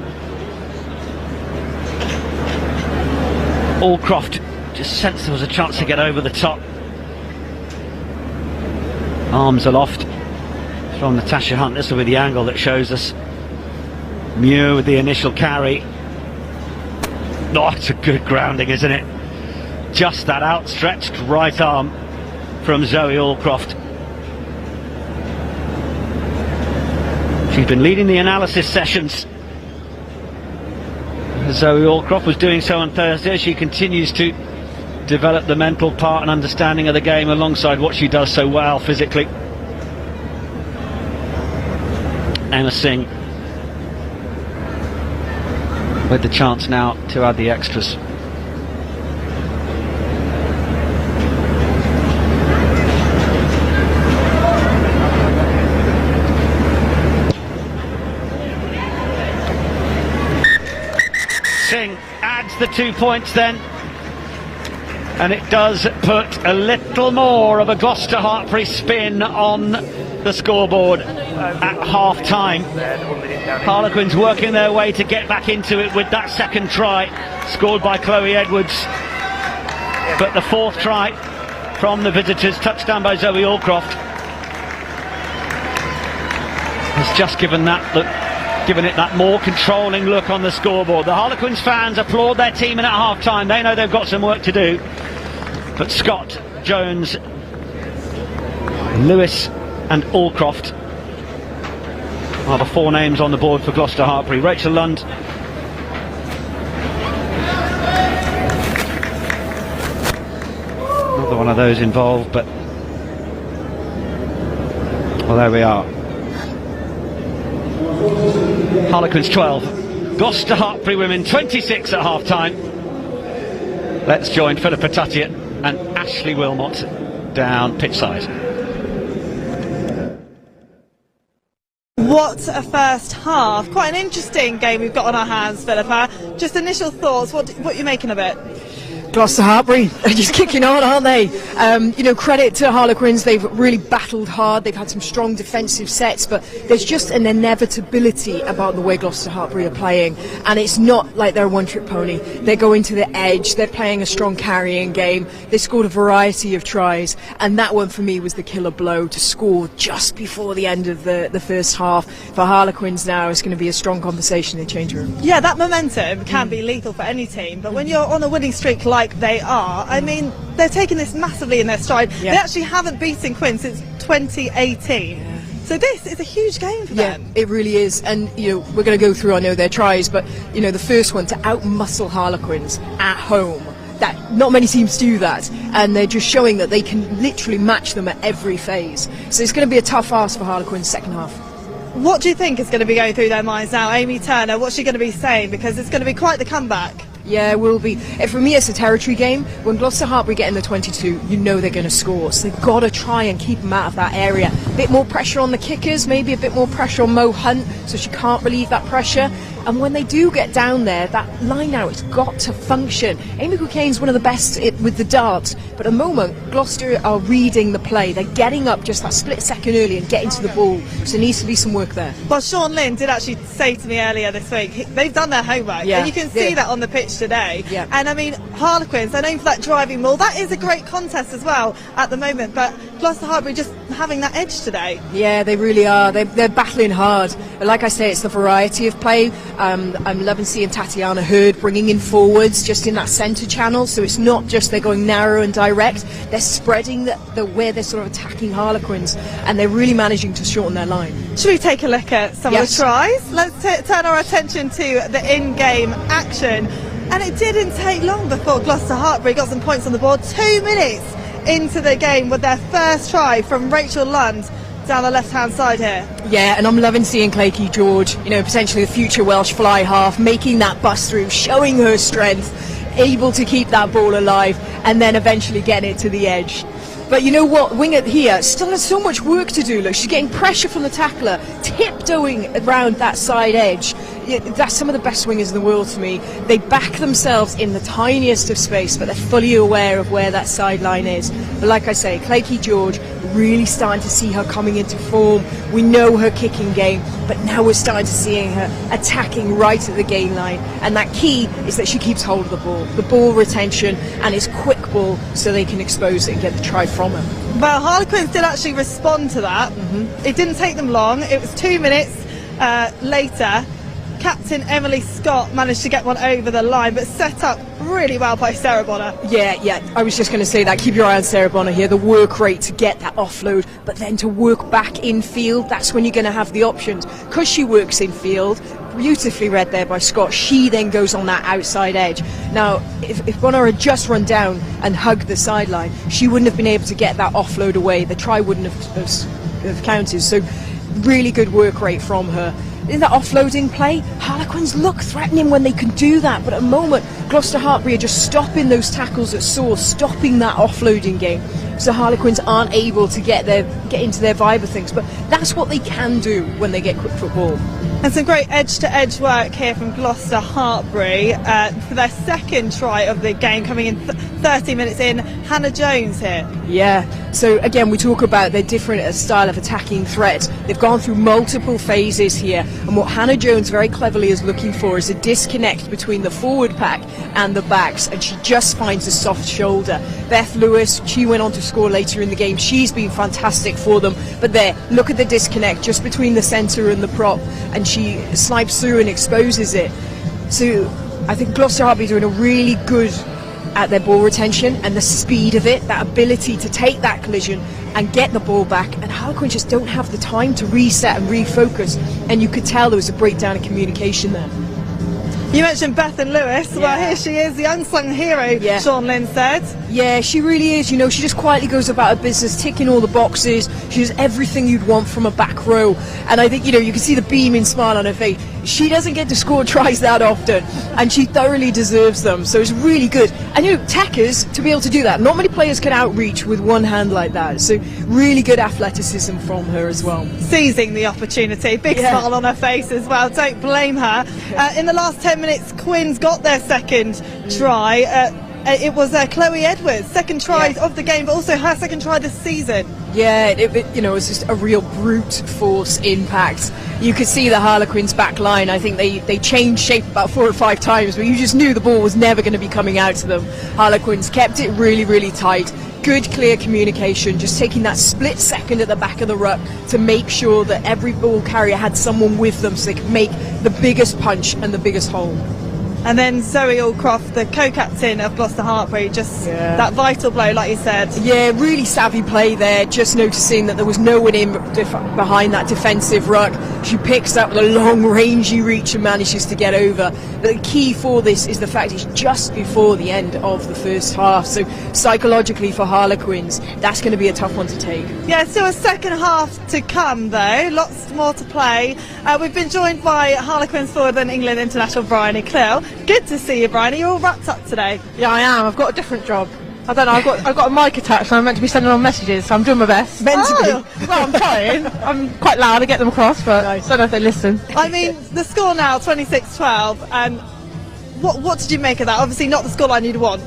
Allcroft just sensed there was a chance to get over the top. Arms aloft from Natasha Hunt. This will be the angle that shows us. Muir with the initial carry. Oh, it's a good grounding, isn't it? Just that outstretched right arm from Zoe Allcroft. She's been leading the analysis sessions. Zoe Allcroft was doing so on Thursday. She continues to develop the mental part and understanding of the game alongside what she does so well physically. Emma Singh with the chance now to add the extras. Singh adds the 2 points then, and it does put a little more of a Gloucester-Hartpury spin on the scoreboard at half time. Harlequins working their way to get back into it with that second try scored by Chloe Edwards, but the 4th try from the visitors, touchdown by Zoe Allcroft. has just given it that more controlling look on the scoreboard. The Harlequins fans applaud their team in at half-time. They know they've got some work to do. But Scott, Jones, Lewis and Allcroft are the 4 names on the board for Gloucester-Hartpury. Rachel Lund, another one of those involved, but well, there we are. Harlequins 12, Gloucester-Hartpury women 26 at half-time. Let's join Philippa Tuttiett and Ashley Wilmot down pitch side.
What a first half. Quite an interesting game we've got on our hands, Philippa. Just initial thoughts, what are you making of it?
Gloucester-Hartpury are just kicking on, aren't they? You know, credit to Harlequins, they've really battled hard, they've had some strong defensive sets, but there's just an inevitability about the way Gloucester-Hartpury are playing, and it's not like they're a one-trick pony. They're going to the edge, they're playing a strong carrying game, they scored a variety of tries, and that one for me was the killer blow to score just before the end of the first half. For Harlequins now, it's going to be a strong conversation in the change room.
Yeah, that momentum can be lethal for any team, but when you're on a winning streak like they are, I mean, they're taking this massively in their stride. Yeah. They actually haven't beaten Quinn since 2018. Yeah. So this is a huge game for them.
Yeah, it really is. And, you know, we're going to go through, I know, their tries, but, you know, the first one to out-muscle Harlequins at home. That not many teams do that, and they're just showing that they can literally match them at every phase. So it's going to be a tough ask for Harlequins second half.
What do you think is going to be going through their minds now? Amy Turner, what's she going to be saying? Because it's going to be quite the comeback.
Yeah, it will be. For me, it's a territory game. When Gloucester-Hartpury get in the 22, you know they're going to score. So they've got to try and keep them out of that area. A bit more pressure on the kickers, maybe a bit more pressure on Mo Hunt, so she can't relieve that pressure. And when they do get down there, that line out, it's got to function. Amy Cookaine's one of the best with the darts, but at the moment, Gloucester are reading the play. They're getting up just that split second early and getting to the ball, so there needs to be some work there.
Well, Sean Lynn did actually say to me earlier this week, they've done their homework, and you can see that on the pitch today.
Yeah.
And I mean, Harlequins, they're known for that driving maul. That is a great contest as well at the moment, but Gloucester-Hartpury just having that edge today.
Yeah, they really are. They're battling hard. Like I say, it's the variety of play. I'm loving seeing Tatiana Hurd bringing in forwards just in that centre channel, so it's not just they're going narrow and direct, they're spreading the way they're sort of attacking Harlequins, and they're really managing to shorten their line.
Should we take a look at some of the tries? Let's turn our attention to the in-game action, and it didn't take long before Gloucester-Hartpury got some points on the board. 2 minutes into the game with their first try from Rachel Lund down the left-hand side here.
Yeah, and I'm loving seeing Claky George, you know, potentially the future Welsh fly half, making that bust through, showing her strength, able to keep that ball alive, and then eventually getting it to the edge. But you know what, Wingett here still has so much work to do. Look, she's getting pressure from the tackler, tiptoeing around that side edge. That's some of the best wingers in the world to me. They back themselves in the tiniest of space, but they're fully aware of where that sideline is. But like I say, Claky George, really starting to see her coming into form. We know her kicking game, but now we're starting to see her attacking right at the gain line. And that key is that she keeps hold of the ball retention, and it's quick ball so they can expose it and get the try from her.
Well, Harlequins did actually respond to that. It didn't take them long. It was 2 minutes later. Captain Emily Scott managed to get one over the line, but set up really well by Sarah Bonner.
Yeah, I was just going to say that. Keep your eye on Sarah Bonner here. The work rate to get that offload, but then to work back in field, that's when you're going to have the options. Because she works in field, beautifully read there by Scott, she then goes on that outside edge. Now, if Bonner had just run down and hugged the sideline, she wouldn't have been able to get that offload away. The try wouldn't have counted. So really good work rate from her. In that offloading play, Harlequins look threatening when they can do that, but at the moment Gloucester-Hartpury are just stopping those tackles at source, stopping that offloading game, so Harlequins aren't able to get into their vibe of things. But that's what they can do when they get quick football.
And some great edge-to-edge work here from Gloucester-Hartpury for their second try of the game, coming in 30 minutes in. Hannah Jones here.
Yeah, so again, we talk about their different style of attacking threat. They've gone through multiple phases here, and what Hannah Jones very cleverly is looking for is a disconnect between the forward pack and the backs, and she just finds a soft shoulder. Beth Lewis, she went on to score later in the game. She's been fantastic for them. But there, look at the disconnect just between the centre and the prop, and she snipes through and exposes it. So I think Gloucester-Hartpury doing a really good at their ball retention and the speed of it, that ability to take that collision and get the ball back, and Harlequins just don't have the time to reset and refocus, and you could tell there was a breakdown in communication there.
You mentioned Beth and Lewis. Well, here she is, the unsung hero, Sean Lynn said.
Yeah, she really is. You know, she just quietly goes about her business, ticking all the boxes. She does everything you'd want from a back row. And I think, you know, you can see the beaming smile on her face. She doesn't get to score tries that often, and she thoroughly deserves them. So it's really good. And, you know, tackers, to be able to do that, not many players can outreach with one hand like that. So really good athleticism from her as well.
Seizing the opportunity. Big smile on her face as well. Don't blame her. In the last 10 minutes, Quins got their second try. It was Chloe Edwards' second try of the game, but also her second try this season.
Yeah, you know, it's just a real brute force impact. You could see the Harlequins back line. I think they changed shape about 4 or 5 times, but you just knew the ball was never going to be coming out to them. Harlequins kept it really, really tight. Good, clear communication, just taking that split second at the back of the ruck to make sure that every ball carrier had someone with them so they could make the biggest punch and the biggest hole.
And then Zoe Allcroft, the co-captain of Gloucester-Hartpury, just that vital blow, like you said.
Yeah, really savvy play there, just noticing that there was no one in behind that defensive ruck. She picks up the long rangy reach and manages to get over. But the key for this is the fact it's just before the end of the first half. So psychologically for Harlequins, that's going to be a tough one to take.
Yeah, still a second half to come though, lots more to play. We've been joined by Harlequins forward and England international Bryony Clell. Good to see you, Brian. Are you all wrapped up today?
Yeah, I am. I've got a different job. I don't know. I've got a mic attached, and I'm meant to be sending on messages, so I'm doing my best.
Meant to be.
Well, I'm trying. I'm quite loud to get them across, but I don't know if they listen.
I mean, the score now 26-12, and what did you make of that? Obviously, not the scoreline you'd want.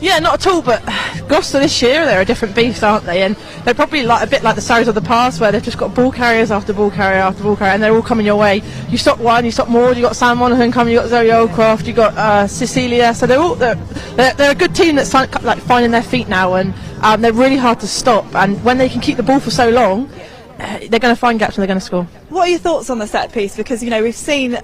Yeah, not at all, but Gloucester this year, they're a different beast, aren't they? And they're probably like a bit like the Sarries of the past, where they've just got ball carriers after ball carrier after ball carrier, and they're all coming your way. You stop one, you stop Maud, you got Sam Monaghan coming, you got Zoe Allcroft, you got Cecilia. So they're a good team that's like finding their feet now, and they're really hard to stop. And when they can keep the ball for so long, they're going to find gaps and they're going to score.
What are your thoughts on the set piece? Because, you know, we've seen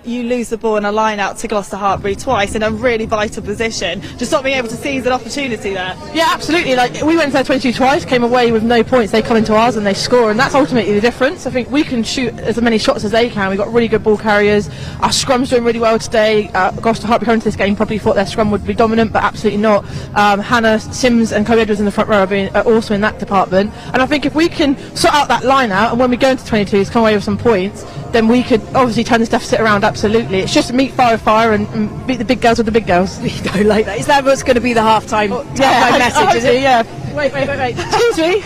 you lose the ball in a line out to Gloucester-Hartpury twice in a really vital position, just not being able to seize an opportunity there.
Yeah, absolutely. Like, we went to their 22 twice, came away with no points, they come into ours and they score, and that's ultimately the difference. I think we can shoot as many shots as they can. We've got really good ball carriers. Our scrum's doing really well today. Gloucester-Hartpury coming to this game probably thought their scrum would be dominant, but absolutely not. Hannah Sims and Chloe Edwards in the front row are also in that department, and I think if we can sort out that line out, and when we go into 22s come away with some points, then we could obviously turn this deficit around. Absolutely, it's just meet fire with fire and beat the big girls with the big girls.
You don't like that? Is that what's going to be the half-time message? Is it?
Yeah. Wait. Excuse me.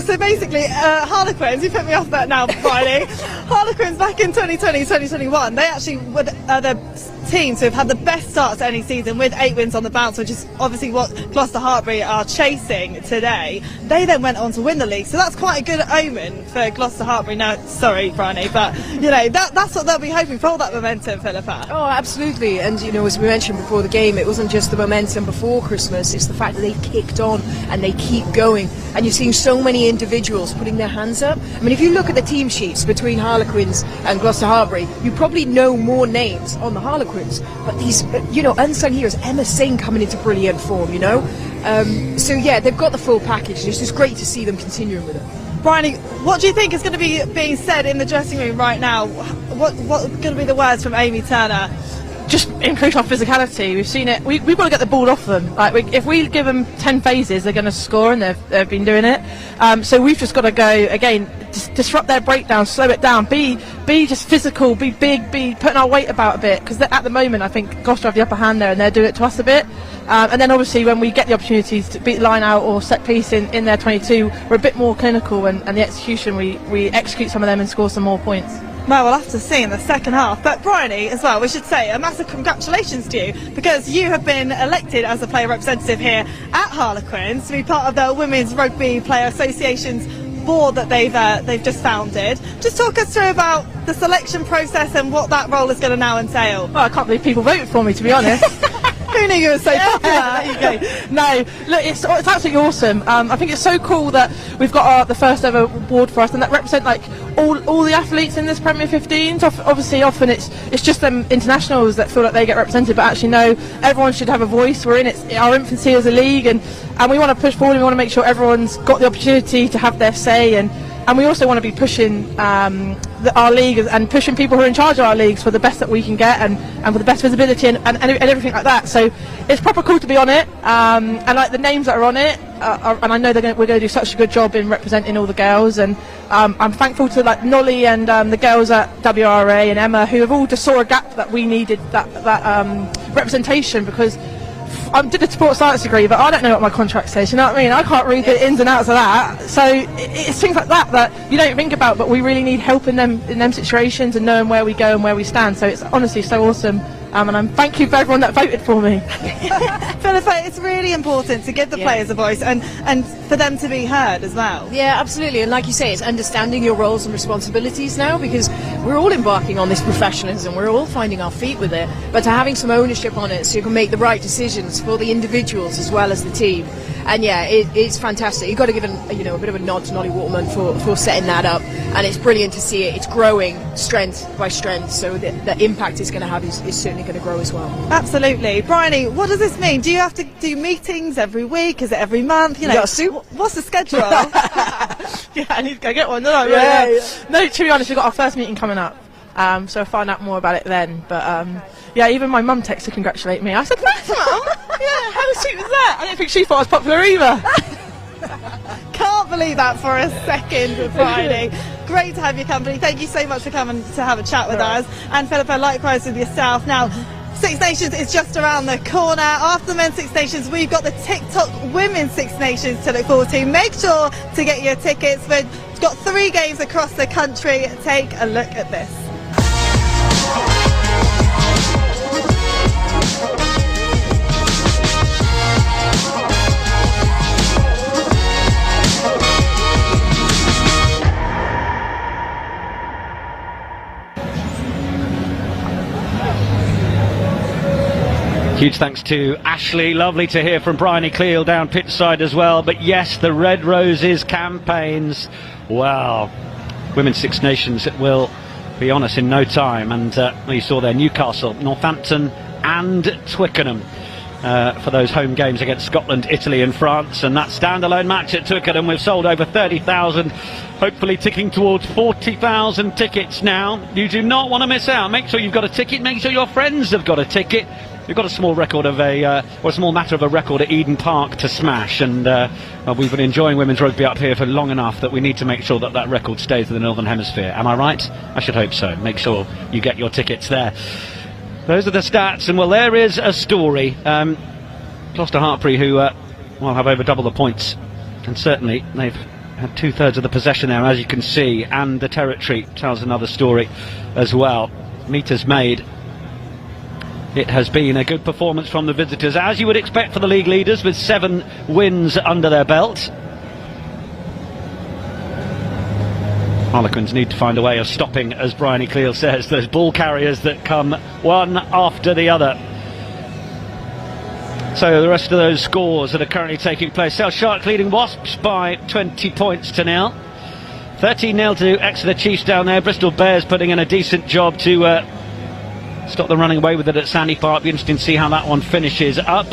So basically, Harlequins, you put me off that now, Friday. Harlequins back in 2020-2021, they actually were the team to have had the best start to any season with 8 wins on the bounce, which is obviously what Gloucester-Hartpury are chasing today. They then went on to win the league, so that's quite a good omen for Gloucester-Hartpury. Now, sorry, Bryony, but you know that's what they'll be hoping for, all that momentum, Philippa.
Oh, absolutely. And you know, as we mentioned before the game, it wasn't just the momentum before Christmas, it's the fact that they've kicked on and they keep going, and you're seeing so many individuals putting their hands up. I mean, if you look at the team sheets between Harlequins and Gloucester-Hartpury, you probably know more names on the Harlequins, but these, you know, unsung heroes, Emma Singh coming into brilliant form, you know. So yeah, they've got the full package. It's just great to see them continuing with it.
Bryony, what do you think is going to be being said in the dressing room right now? What are going to be the words from Amy Turner?
Just increase our physicality. We've seen it. We've got to get the ball off them. Like, if we give them 10 phases, they're going to score, and they've been doing it. So we've just got to go again, disrupt their breakdown, slow it down, be just physical, be big, be putting our weight about a bit. Because at the moment, I think Gloucester have the upper hand there, and they're doing it to us a bit. And then obviously when we get the opportunities to beat the line out or set piece in their 22, we're a bit more clinical, and the execution we execute some of them and score some more points.
Well, we'll have to see in the second half. But Bryony, as well, we should say a massive congratulations to you, because you have been elected as a player representative here at Harlequins to be part of the Women's Rugby Player Association's board that they've just founded. Just talk us through about the selection process and what that role is going to now entail?
Well, I can't believe people voted for me, to be honest.
Who knew you were so popular?
There you go. No, look, it's absolutely awesome. I think it's so cool that we've got the first ever award for us, and that represent like all the athletes in this Premier 15s. Obviously, often it's just them internationals that feel like they get represented, but actually no, everyone should have a voice. We're in our infancy as a league, and we want to push forward. And we want to make sure everyone's got the opportunity to have their say, and we also want to be pushing our league and pushing people who are in charge of our leagues for the best that we can get and for the best visibility and everything like that. So it's proper cool to be on it, and like the names that are on it, and I know we're going to do such a good job in representing all the girls, and I'm thankful to like Nolly and the girls at WRA and Emma, who have all just saw a gap that we needed that representation, because I did a sports science degree, but I don't know what my contract says, you know what I mean? I can't read the ins and outs of that. So it's things like that you don't think about, but we really need help in them situations and knowing where we go and where we stand. So it's honestly so awesome. And I'm thank you for everyone that voted for me.
Philippa, it's really important to give the players a voice and for them to be heard as well.
Yeah, absolutely. And like you say, it's understanding your roles and responsibilities now, because we're all embarking on this professionalism. We're all finding our feet with it, but to having some ownership on it so you can make the right decisions for the individuals as well as the team. And yeah, it's fantastic. You've got to give a bit of a nod to Nolly Waterman for setting that up, and it's brilliant to see it. It's growing strength by strength, so the impact it's going to have is certainly going to grow as well.
Absolutely. Bryony, what does this mean? Do you have to do meetings every week? Is it every month?
You got a suit?
What's the schedule?
Yeah, I need to go get one, don't I?
Yeah.
No, to be honest, we've got our first meeting coming up, so I'll find out more about it then. But yeah, even my mum texted to congratulate me. I said, thanks, Mum. Yeah, how sweet was that? I don't think she thought I was popular either.
Can't believe that for a second, Bryony. Great to have your company. Thank you so much for coming to have a chat with us. And Philippa, likewise with yourself. Now, Six Nations is just around the corner. After the men's Six Nations, we've got the TikTok Women's Six Nations to look forward to. Make sure to get your tickets. We've got 3 games across the country. Take a look at this.
Huge thanks to Ashley. Lovely to hear from Bryony Cleal down pitch side as well. But yes, the Red Roses campaigns, well, Women's Six Nations will be on us in no time. And you saw there Newcastle, Northampton and Twickenham for those home games against Scotland, Italy and France. And that standalone match at Twickenham, we've sold over 30,000, hopefully ticking towards 40,000 tickets now. You do not want to miss out. Make sure you've got a ticket, make sure your friends have got a ticket. We've got a small record of a small matter of a record at Eden Park to smash, and we've been enjoying women's rugby up here for long enough that we need to make sure that that record stays in the Northern Hemisphere. Am I right? I should hope so. Make sure you get your tickets there. Those are the stats, and well, there is a story. Gloucester-Hartpury, who will have over double the points, and certainly they've had 2/3 of the possession there, as you can see, and the territory tells another story as well. Metres made. It has been a good performance from the visitors, as you would expect for the league leaders, with 7 wins under their belt. Harlequins need to find a way of stopping, as Bryony Cleal says, those ball carriers that come one after the other. So the rest of those scores that are currently taking place: South Shark leading Wasps by 20 points to 0. 13-0 to Exeter Chiefs down there. Bristol Bears putting in a decent job to stop them running away with it at Sandy Park. Be interesting to see how that one finishes up.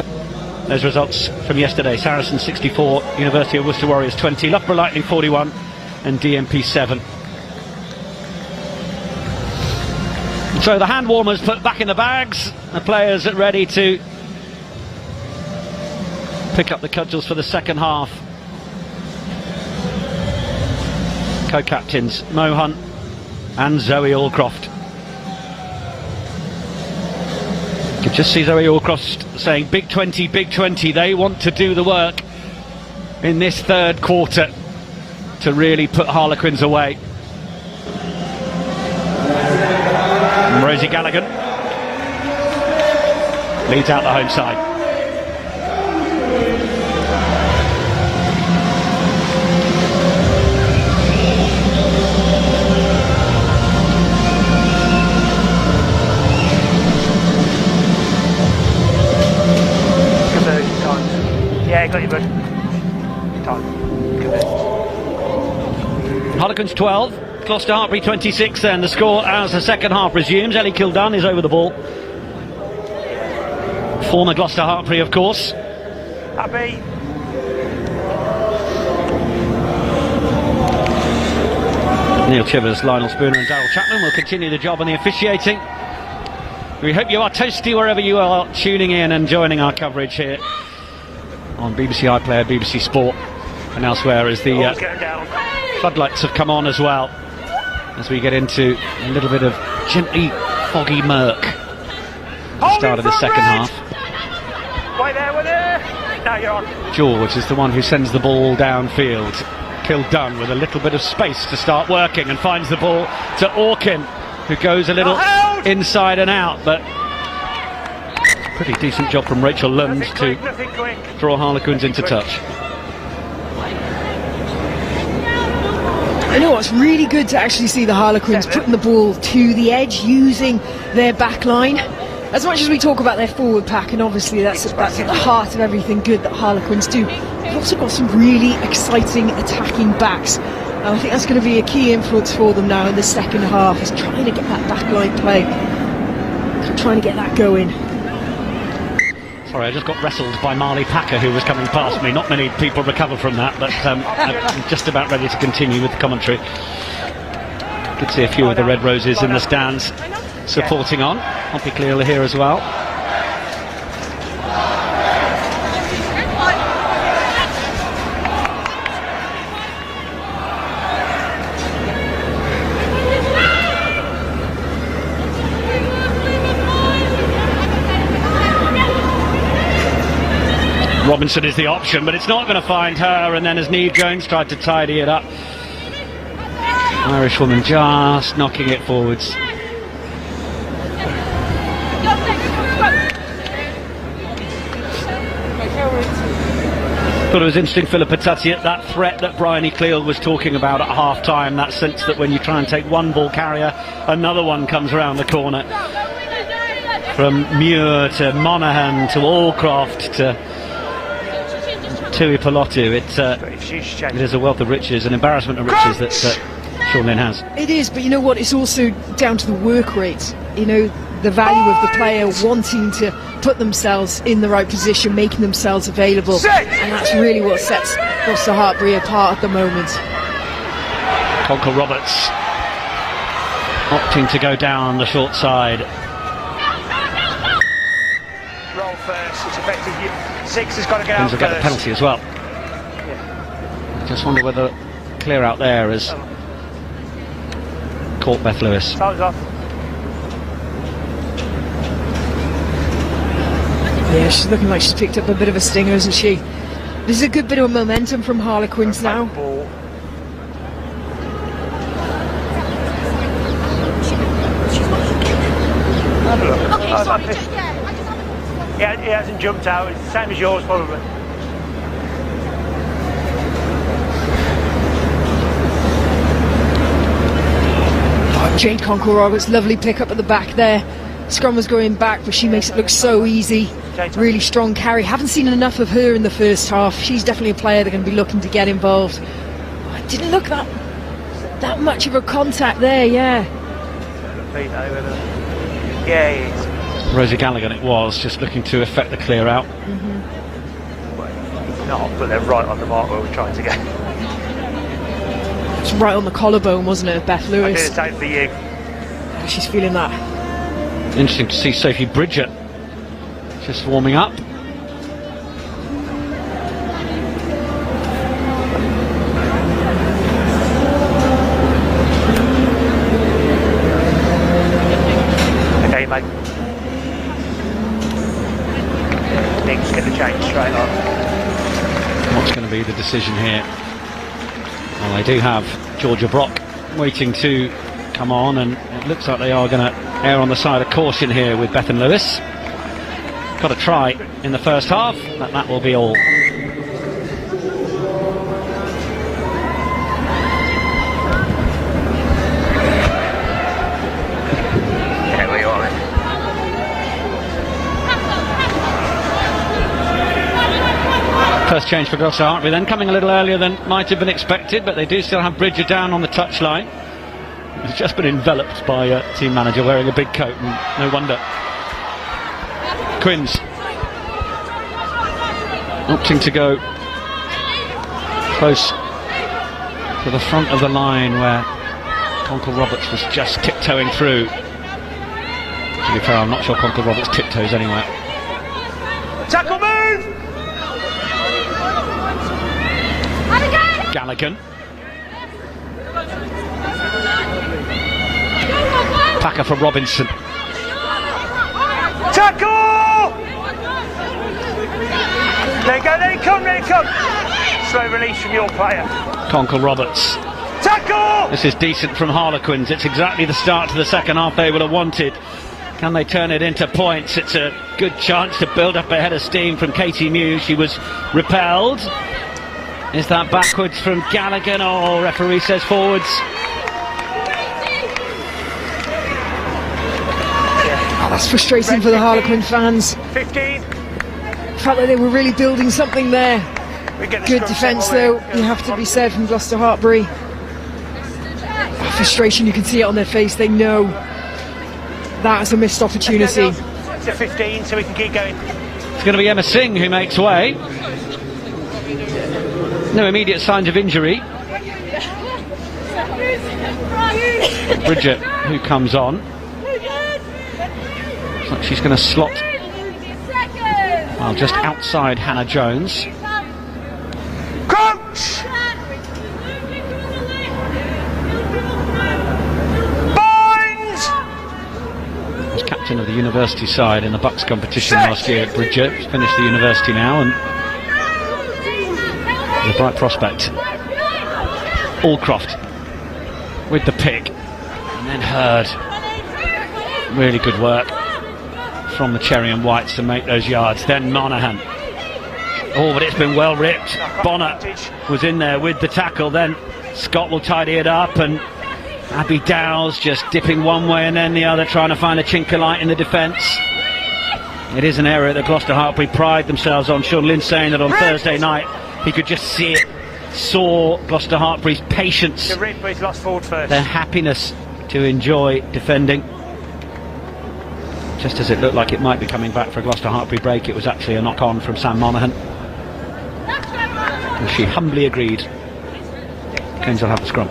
Those results from yesterday: Saracens 64, University of Worcester Warriors 20, Loughborough Lightning 41 and DMP 7. So the hand warmers put back in the bags, the players are ready to pick up the cudgels for the second half. Co-captains Mo Hunt and Zoe Allcroft. You can just see Zoe Allcroft saying big 20, big 20. They want to do the work in this third quarter to really put Harlequins away. And Rosie Gallagher leads out the home side.
Yeah, got you, bud. Time.
Harlequins 12, Gloucester-Hartpury 26 then. The score as the second half resumes. Ellie Kildan is over the ball. Former Gloucester-Hartpury, of course.
Happy.
Neil Chivers, Lionel Spooner and Darryl Chapman will continue the job on the officiating. We hope you are toasty wherever you are tuning in and joining our coverage here on BBC iPlayer, BBC Sport and elsewhere as the floodlights have come on as well as we get into a little bit of gently foggy murk at the start of the second half.
Wait there, we're there. Now you're on.
George is the one who sends the ball downfield. Kildan with a little bit of space to start working and finds the ball to Orkin, who goes a little inside and out, but pretty decent job from Rachel Lund to draw Harlequins into touch.
I know it's really good to actually see the Harlequins putting the ball to the edge, using their back line. As much as we talk about their forward pack, and obviously that's at the heart of everything good that Harlequins do, they've also got some really exciting attacking backs. And I think that's going to be a key influence for them now in the second half, is trying to get that backline play, trying to get that going.
Sorry, I just got wrestled by Marley Packer, who was coming past me. Not many people recover from that, but I'm just about ready to continue with the commentary. Good to see a few of the Red Roses in the stands supporting on. Poppy Clear here as well. Robinson is the option, but it's not going to find her, and then as Neve Jones tried to tidy it up, Irish woman just knocking it forwards. Thought it was interesting, Philippa Tuttiett, that threat that Bryony Cleal was talking about at half-time, that sense that when you try and take one ball carrier, another one comes around the corner. From Muir to Monaghan to Allcroft to Tui Pelotu, it is a wealth of riches, an embarrassment of riches that Sean Lynn has.
It is, but you know what, it's also down to the work rate, you know, the value of the player wanting to put themselves in the right position, making themselves available, and that's really what sets Gloucester-Hartpury apart at the moment.
Conkle Roberts opting to go down the short side.
Roll first, it's effective. Six has got to get out first.
Get the penalty as well. Just wonder whether clear out there has caught Beth Lewis.
Time's off.
Yeah, she's looking like she's picked up a bit of a stinger, isn't she? There's a good bit of momentum from Harlequins now.
Have a look. Yeah, he hasn't jumped out. It's the same as yours, probably.
Jade Conkle-Roberts, lovely pick up at the back there. Scrum was going back, but she makes it look so easy. Really strong carry. Haven't seen enough of her in the first half. She's definitely a player they're going to be looking to get involved. I didn't look that much of a contact there, yeah.
Yeah, he is.
Rosie Gallagher it was, just looking to effect the clear out.
Not, but they're right on the mark where we're trying to go.
It's right on the collarbone, wasn't it, Beth Lewis?
I did the same for you.
She's feeling that.
Interesting to see Sophie Bridget just warming up.
Okay, mate. Nick's get the change straight on.
What's going to be the decision here? Well, they do have Georgia Brock waiting to come on, and it looks like they are going to err on the side of caution here with Bethan Lewis. Got a try in the first half, but that will be all.
Yeah, we are.
first change for Gloucester-Hartpury, then coming a little earlier than might have been expected, but they do still have Bridger down on the touchline. He's just been enveloped by team manager wearing a big coat, and no wonder. Quins opting to go close to the front of the line where Conkle Roberts was just tiptoeing through. To be fair, I'm not sure Conkle Roberts tiptoes anywhere.
Tackle move!
Galligan. Packer from Robinson.
Tackle! There you go, there you come, there you come. Slow release from your player.
Conkle Roberts.
Tackle!
This is decent from Harlequins. It's exactly the start to the second half they would have wanted. Can they turn it into points? It's a good chance to build up a head of steam from Katie Mew. She was repelled. Is that backwards from Galligan? Oh, referee says forwards.
Oh, that's frustrating for the Harlequin fans.
15.
Felt like they were really building something there. Good defence though, you have to be said, from Gloucester-Hartpury. Frustration, you can see it on their face. They know that is a missed opportunity.
To 15, so we can keep going.
It's going to be Emma Singh who makes way. No immediate signs of injury. Bridget, who comes on. Looks like she's going to slot just outside Hannah Jones.
Coach! Binds!
Was captain of the university side in the Bucks competition last year at Bridget. She's finished the university now and is a bright prospect. Allcroft with the pick, and then Hurd. Really good work from the Cherry and Whites to make those yards. Then Monaghan. Oh, but it's been well ripped. Bonner was in there with the tackle. Then Scott will tidy it up, and Abby Dowles just dipping one way and then the other, trying to find a chink of light in the defence. It is an area that Gloucester-Hartpury pride themselves on. Sean Lynn saying that on Thursday night he could just see it, saw Gloucester-Hartpury's patience, their happiness to enjoy defending. Just as it looked like it might be coming back for a Gloucester-Hartpury break, it was actually a knock-on from Sam Monaghan. And she humbly agreed. Keynes will have the scrum.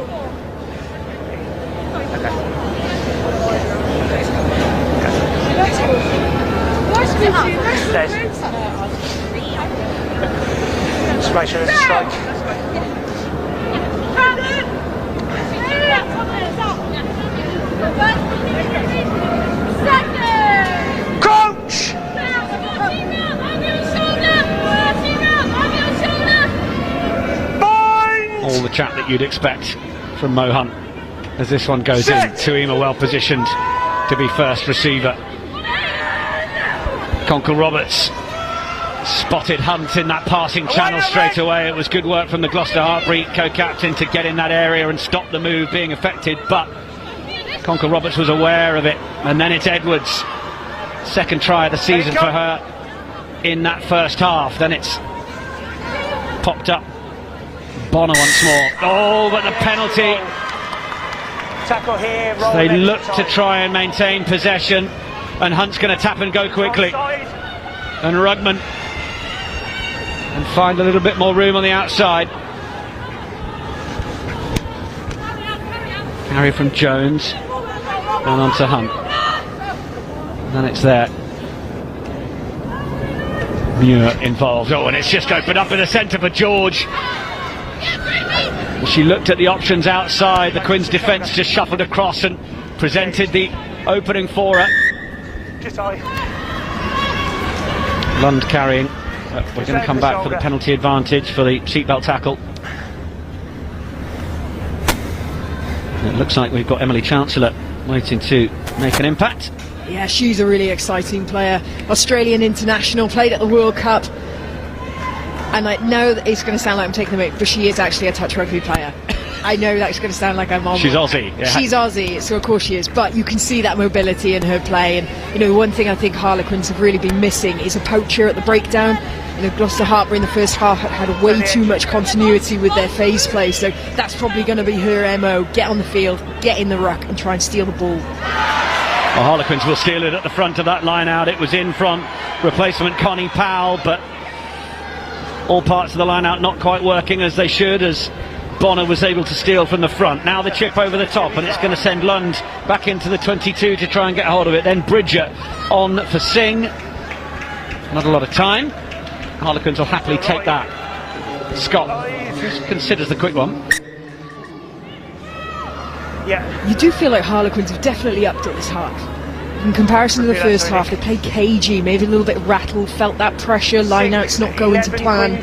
Just make sure there's a strike. Coach!
All the chat that you'd expect from Mo Hunt as this one goes in. Tuima well positioned to be first receiver. Conkle Roberts spotted Hunt in that passing channel straight away. It was good work from the Gloucester-Hartpury co-captain to get in that area and stop the move being affected, but Conkle Roberts was aware of it. And then it's Edwards. Second try of the season for her in that first half. Then it's popped up. Bonner once more. Oh, but the penalty.
Tackle here.
So they look to try and maintain possession, and Hunt's going to tap and go quickly. And Rugman and find a little bit more room on the outside. Carry from Jones and on to Hunt. And then it's there. Muir involved. Oh, and it's just opened up in the centre for George. She looked at the options outside. The Quins' defence just shuffled across and presented the opening for her. Lund carrying. We're going to come back for the penalty advantage for the seatbelt tackle. It looks like we've got Emily Chancellor waiting to make an impact.
Yeah, she's a really exciting player. Australian international, played at the World Cup. And I know that it's going to sound like I'm taking the mic, but she is actually a touch rugby player. I know that's going to sound like I'm on.
She's Aussie. Yeah.
She's Aussie, so of course she is. But you can see that mobility in her play. And, you know, one thing I think Harlequins have really been missing is a poacher at the breakdown. You know, Gloucester-Hartpury in the first half had way too much continuity with their phase play. So that's probably going to be her MO. Get on the field, get in the ruck and try and steal the ball.
Well, Harlequins will steal it at the front of that line out. It was in from replacement Connie Powell, but all parts of the line out not quite working as they should, as Bonner was able to steal from the front. Now the chip over the top, and it's going to send Lund back into the 22 to try and get hold of it. Then Bridger on for Singh. Not a lot of time. Harlequins will happily take that. Scott just considers the quick one.
Yeah.
You do feel like Harlequins have definitely upped it this half. In comparison to the first half, they played cagey, maybe a little bit rattled, felt that pressure, line-out's not going to plan.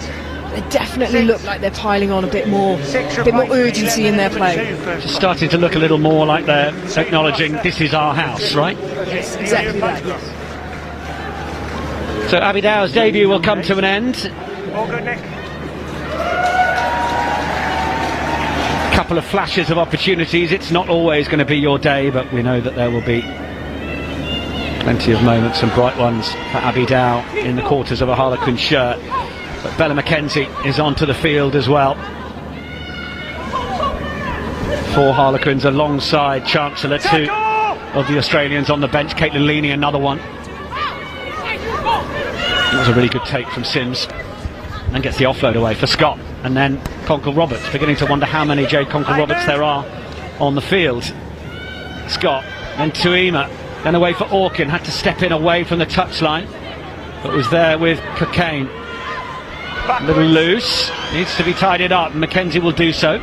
They definitely look like they're piling on a bit more urgency in their play.
Just starting to look a little more like they're acknowledging this is our house, right?
Yes, exactly that, yes.
So Abby Dow's debut will come to an end.
All good, Nick.
Couple of flashes of opportunities. It's not always going to be your day, but we know that there will be plenty of moments and bright ones for Abby Dow in the quarters of a Harlequin shirt. But Bella McKenzie is onto the field as well. 4 Harlequins alongside Chancellor, 2 of the Australians on the bench. Caitlin Leaney, another one. That was a really good take from Sims, and gets the offload away for Scott. And then Conkle Roberts, beginning to wonder how many Jade Conkle Roberts there are on the field. Scott, then Tuima, then away for Orkin, had to step in away from the touchline, but was there with Cocaine. A little loose, needs to be tidied up, and McKenzie will do so.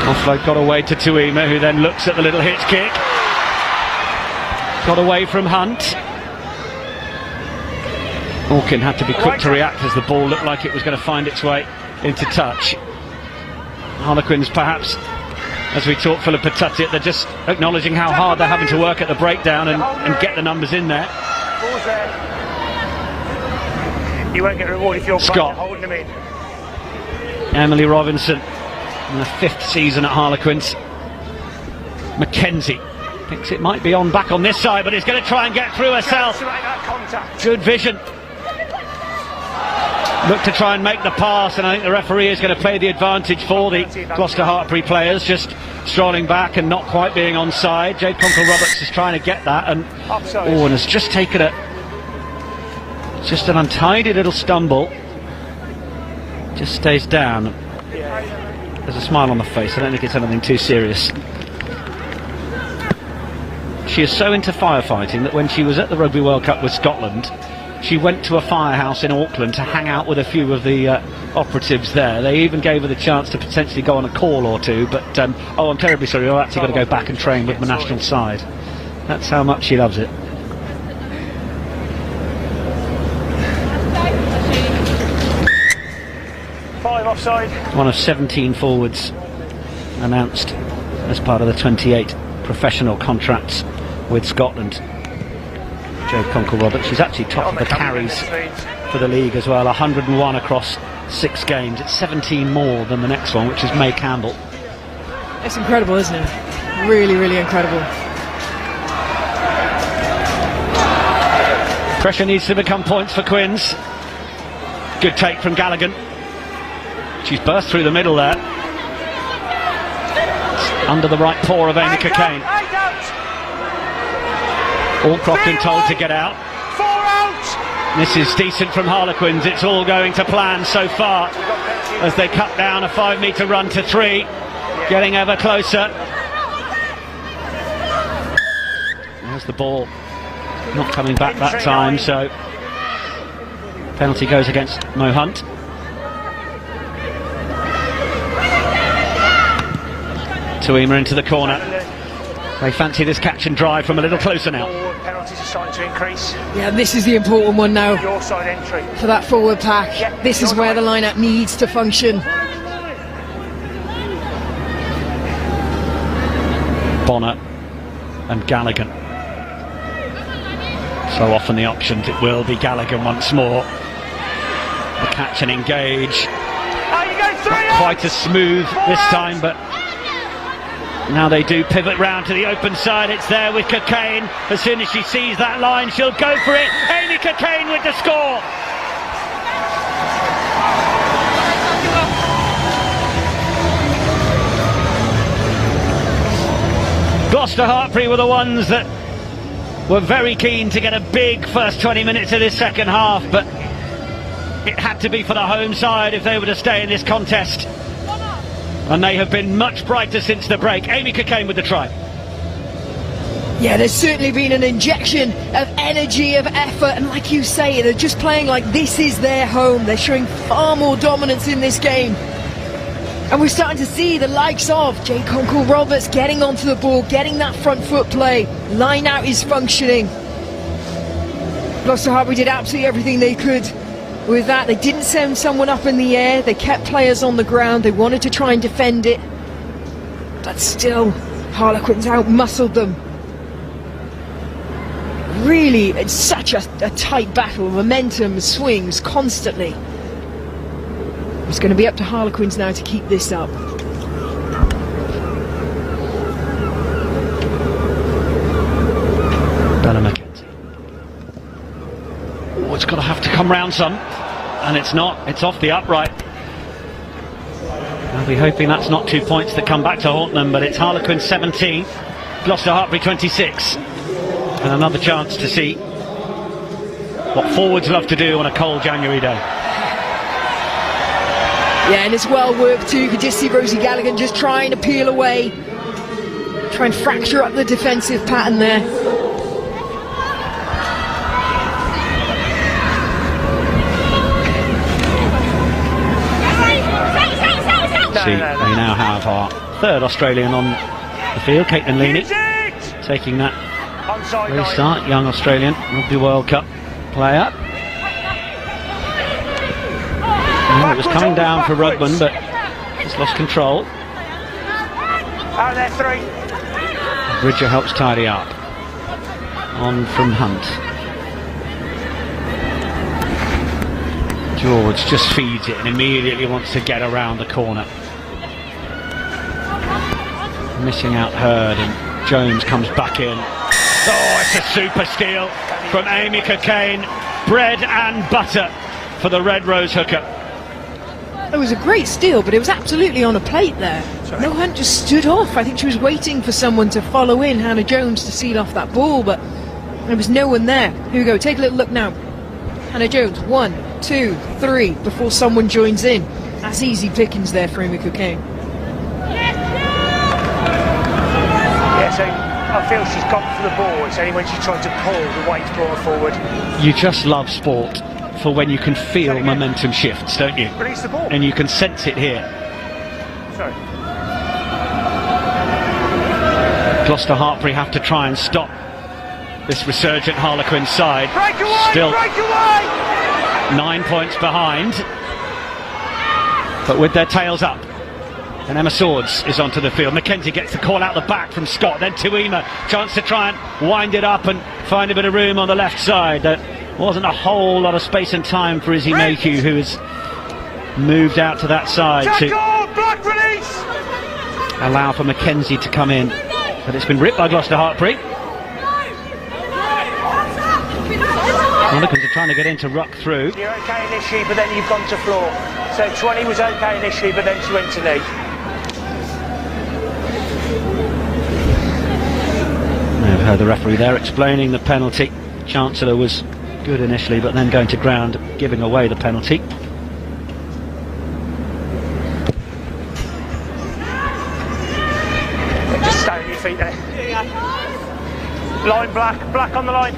Offload got away to Tuima, who then looks at the little hitch kick. Got away from Hunt. Orkin had to be quick to react as the ball looked like it was going to find its way into touch. Harlequins, perhaps, as we talk Philippa Tuttiett, they're just acknowledging how hard they're having to work at the breakdown and get the numbers in there.
You won't get rewarded if you're
Scott.
holding them in.
Emily Robinson in her 5th season at Harlequins. McKenzie thinks it might be on back on this side, but it's going to try and get through herself. Good vision. Look to try and make the pass, and I think the referee is going to play the advantage for the Gloucester-Hartpury players, just strolling back and not quite being onside. Jade Conkle Roberts is trying to get that, and and has just taken just an untidy little stumble. Just stays down. There's a smile on the face. I don't think it's anything too serious. She is so into firefighting that when she was at the Rugby World Cup with Scotland, she went to a firehouse in Auckland to hang out with a few of the operatives there. They even gave her the chance to potentially go on a call or two, but oh, I'm terribly sorry, I've actually got to go back and train with the national side. That's how much she loves it.
Five offside.
One of 17 forwards announced as part of the 28 professional contracts with Scotland. Jade Conkle Roberts, she's actually top of the carries for the league as well, 101 across 6 games. It's 17 more than the next one, which is May Campbell.
It's incredible, isn't it? Really, really incredible.
Pressure needs to become points for Quins. Good take from Galligan. She's burst through the middle there. It's under the right paw of Amy Cocaine. Allcrofton told to get out.
4 out.
This is decent from Harlequins. It's all going to plan so far as they cut down a 5-metre run to 3, getting ever closer. There's the ball, not coming back that time, so penalty goes against Mo Hunt. Tuima into the corner. They fancy this catch and drive from a little closer now.
Penalties are starting to increase.
Yeah, this is the important one now.
Your side entry.
For that forward pack.
Yeah,
this is where the lineup needs to function.
Bonner and Galligan. So often the options, it will be Galligan once more. The catch and engage. Not quite as smooth this time, but now they do pivot round to the open side. It's there with Cockayne. As soon as she sees that line, she'll go for it. Amy Cockayne with the score. Gloucester-Hartpury were the ones that were very keen to get a big first 20 minutes of this second half, but it had to be for the home side if they were to stay in this contest. And they have been much brighter since the break. Amy Cockayne with the try.
Yeah, there's certainly been an injection of energy, of effort, and like you say, they're just playing like this is their home. They're showing far more dominance in this game. And we're starting to see the likes of Jay Conkle-Roberts getting onto the ball, getting that front foot play. Line out is functioning. Gloucester-Hartpury did absolutely everything they could with that. They didn't send someone up in the air. They kept players on the ground. They wanted to try and defend it. But still, Harlequins out-muscled them. Really, it's such a tight battle. Momentum swings constantly. It's going to be up to Harlequins now to keep this up.
Bella Mackenzie. Oh, it's got to have to come round some, and it's not. It's off the upright. I'll be hoping that's not 2 points that come back to haunt them, but it's Harlequins 17, Gloucester-Hartpury 26, and another chance to see what forwards love to do on a cold January day.
Yeah, and it's well worked too. You could just see Rosie Gallagher just trying to peel away, try and fracture up the defensive pattern there.
They now have our third Australian on the field, Caitlin Leaney, taking that restart, young Australian Rugby World Cup player. It was coming down for Rugman, but just lost control.
Out there, 3.
Bridger helps tidy up. On from Hunt. George just feeds it and immediately wants to get around the corner. Missing out Hurd, and Jones comes back in. Oh, it's a super steal from Amy Cockayne. Bread and butter for the Red Rose hooker.
It was a great steal, but it was absolutely on a plate there. No, Hunt just stood off. I think she was waiting for someone to follow in, Hannah Jones, to seal off that ball, but there was no one there. Here we go, take a little look now. Hannah Jones, 1, 2, 3, before someone joins in. That's easy pickings there for Amy Cockayne.
Yeah, so I feel she's gone for the ball. It's only when she tried to pull the weight's brought her forward.
You just love sport for when you can feel momentum shifts, don't you?
Release the ball.
And you can sense it here.
Sorry.
Gloucester-Hartpury have to try and stop this resurgent Harlequin side.
Break away,
Still
break away!
9 points behind, but with their tails up. And Emma Swords is onto the field. Mackenzie gets the call out the back from Scott, then Tuima. Chance to try and wind it up and find a bit of room on the left side. There wasn't a whole lot of space and time for Izzy Mayhew, who has moved out to that side to
block release!
allow for Mackenzie to come in. But it's been ripped by Gloucester-Hartpury. Harlequins are trying to get in to ruck through.
You're okay initially, but then you've gone to floor. So 20 was okay initially, but then she went to knee.
I've heard the referee there explaining the penalty. Chancellor was good initially, but then going to ground, giving away the penalty.
Just stay on your feet there. Line black on the line.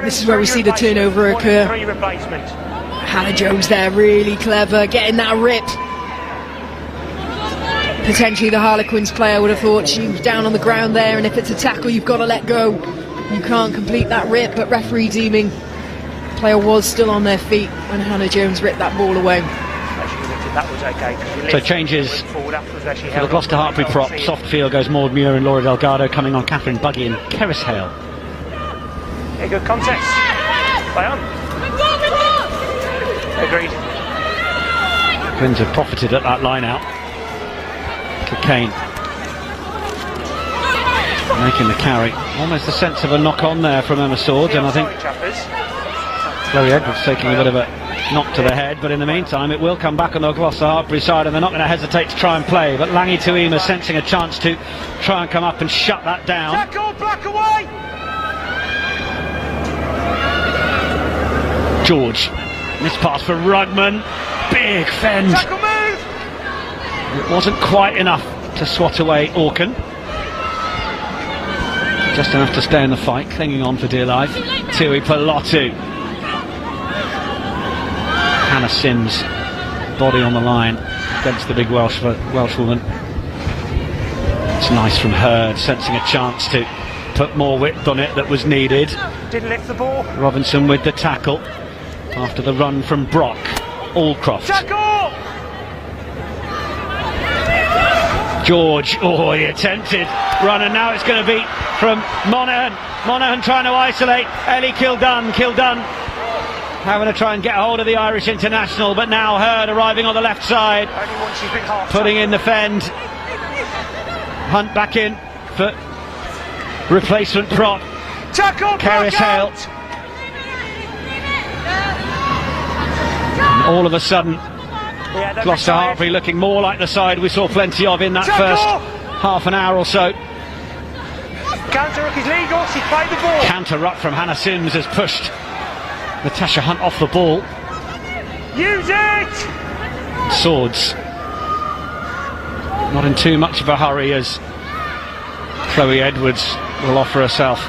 This is where we see the turnover occur.
3 replacement.
Hannah Jones there, really clever, getting that rip. Potentially the Harlequins player would have thought she was down on the ground there, and if it's a tackle you've got to let go. You can't complete that rip, but referee deeming the player was still on their feet when Hannah Jones ripped that ball away.
That was okay.
So changes for the Gloucester-Hartpury prop. Soft field goes Maud Muir and Laura Delgado, coming on Catherine Buggy and Kerris Hale.
A good contest. Play on. Agreed.
Quins have profited at that line out. Kane making the carry. Almost a sense of a knock on there from Emma Swords, and I think Chloe Edwards taking a bit of a knock to the head, but in the meantime it will come back on the Gloucester-Hartpury side, and they're not going to hesitate to try and play. But Langi Tuima sensing a chance to try and come up and shut that down.
Tackle, black away.
George, this pass for Rugman, big fend.
Tackle move.
It wasn't quite enough to swat away Orkin. Just enough to stay in the fight, clinging on for dear life. Tui Pelotu. Hannah Sims, body on the line against the big Welsh woman. It's nice from her, sensing a chance to put more width on it that was needed.
Didn't lift the ball.
Robinson with the tackle after the run from Brock. Allcroft.
Tackle!
George, oh, he attempted run, and now it's going to be from Monaghan. Monaghan trying to isolate Ellie Kildunn. Kildunn having to try and get a hold of the Irish international, but now Hurd arriving on the left side, putting in the fend. Hunt back in for replacement prop.
Tackle!
Keris Hale. And all of a sudden, Gloucester-Hartpury looking more like the side we saw plenty of in that first half an hour or so.
Counter ruck is legal, she played the ball.
Counter ruck from Hannah Sims has pushed Natasha Hunt off the ball.
Use it!
Swords not in too much of a hurry as Chloe Edwards will offer herself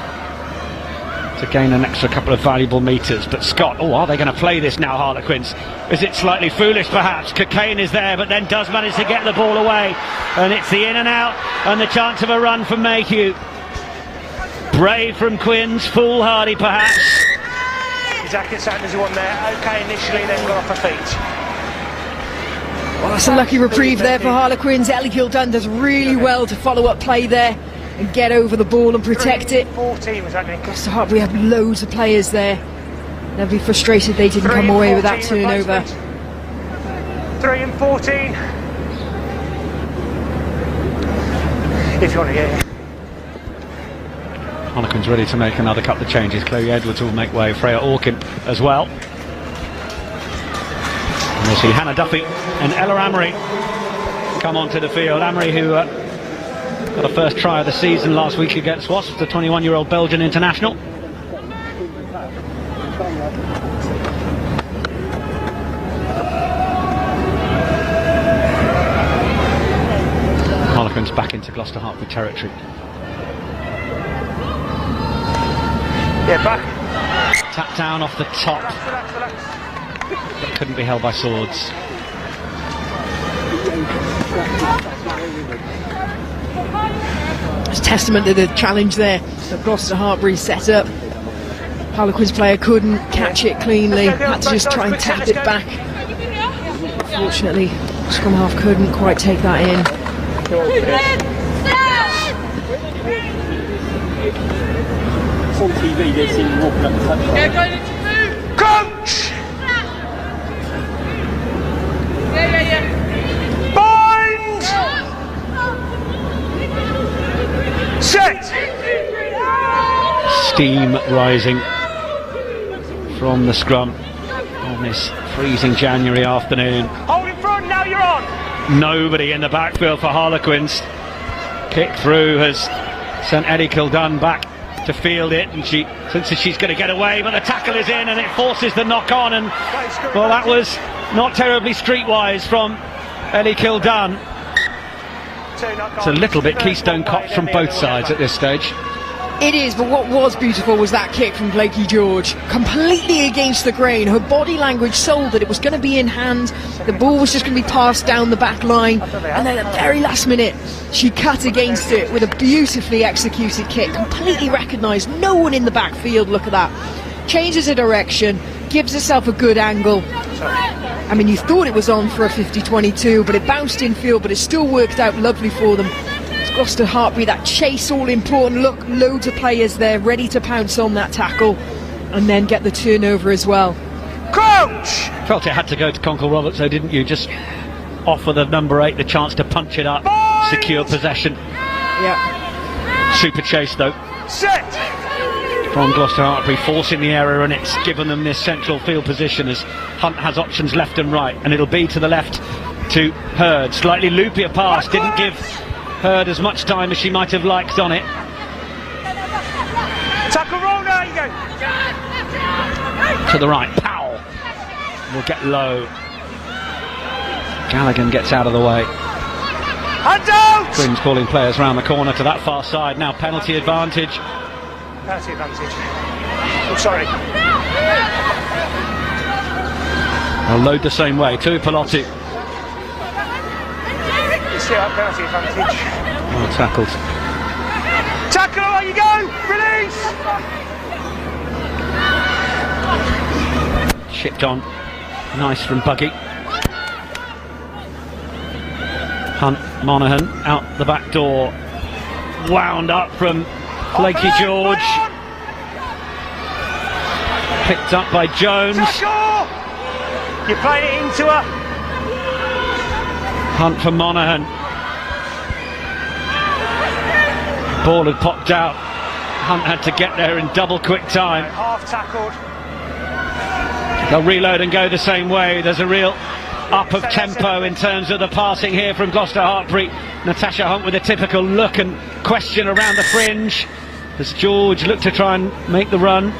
to gain an extra couple of valuable metres. But Scott, oh, are they going to play this now, Harlequins? Is it slightly foolish perhaps? Kane is there, but then does manage to get the ball away, and it's the in and out and the chance of a run from Mayhew. Brave from Quins, foolhardy perhaps.
Exactly the same as the one there. Okay initially, then got off her feet.
Well, that's a lucky reprieve there for Harlequins. Ellie Kildunn does really well to follow up play there and get over the ball and protect it.
14 was happening.
Gloucester-Hartpury have loads of players there. They'll be frustrated they didn't come away with that turnover.
3 and 14. If you want to get it.
Harlequins ready to make another couple of changes. Chloe Edwards will make way. Freya Orkin as well. And we'll see Hannah Duffy and Ella Amory come onto the field. Amory, who got a first try of the season last week against Wasps, the 21-year-old Belgian international. Harlequins back into Gloucester-Hartpury territory.
Yeah, back.
Tap down off the top.
Relax.
But couldn't be held by Swords.
It's testament to the challenge there that Gloucester-Hartpury set up. Harlequins player couldn't catch it cleanly, had to just try and tap it back. Fortunately, scrum half couldn't quite take that in.
On TV, they see him walking up the touchline.
Coach!
Yeah.
Bind! Set!
Steam rising from the scrum on this freezing January afternoon.
Hold in front, now you're on!
Nobody in the backfield for Harlequins. Kick through has sent Ellie Kildunn back to field it, and she thinks she's going to get away, but the tackle is in and it forces the knock on, and well, that was not terribly streetwise from Ellie Kildunn. It's a little bit Keystone Cops from both sides at this stage.
It is, but what was beautiful was that kick from Blakey George. Completely against the grain. Her body language sold that it was going to be in hand. The ball was just going to be passed down the back line. And then at the very last minute, she cut against it with a beautifully executed kick. Completely recognised. No one in the backfield. Look at that. Changes her direction. Gives herself a good angle. I mean, you thought it was on for a 50-22, but it bounced infield, but it still worked out lovely for them. Gloucester-Hartpury, that chase, all important. Look, loads of players there ready to pounce on that tackle and then get the turnover as well.
Crouch!
Felt it had to go to Conkle Roberts, though, didn't you? Just offer the number 8 the chance to punch it up, secure possession.
Yeah.
Super chase, though.
Set!
From Gloucester-Hartpury, forcing the error, and it's given them this central field position as Hunt has options left and right, and it'll be to the left to Hurd. Slightly loopier pass, didn't give Hurd as much time as she might have liked on it.
Tackle roll, there you go.
To the right, Powell will get low. Gallagher gets out of the way.
Hands out!
Quinn's calling players round the corner to that far side. Now penalty advantage.
Penalty advantage. Oh, sorry.
They'll load the same way. Tuipulotu.
You see that penalty advantage.
Well tackled.
Tackle, there you go! Release!
Chipped on. Nice from Buggy. Hunt, Monaghan out the back door. Wound up from Flaky George. Picked up by Jones.
Tackle! You're playing it into her.
Hunt for Monaghan. Ball had popped out. Hunt had to get there in double quick time.
Half tackled.
They'll reload and go the same way. There's a real up of tempo in terms of the passing here from Gloucester-Hartpury. Natasha Hunt with a typical look and question around the fringe as George looked to try and make the run.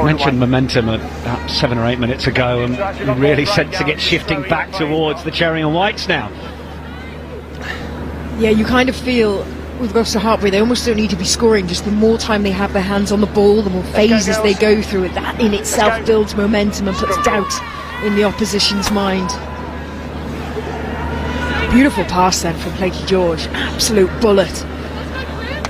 Mentioned momentum about 7 or 8 minutes ago, and really sensing it shifting back towards the Cherry and Whites now.
Yeah, you kind of feel with Gloucester-Hartpury they almost don't need to be scoring, just the more time they have their hands on the ball, the more phases they go through it. That in itself builds momentum and puts doubt in the opposition's mind. Beautiful pass then from Flaky George, absolute bullet.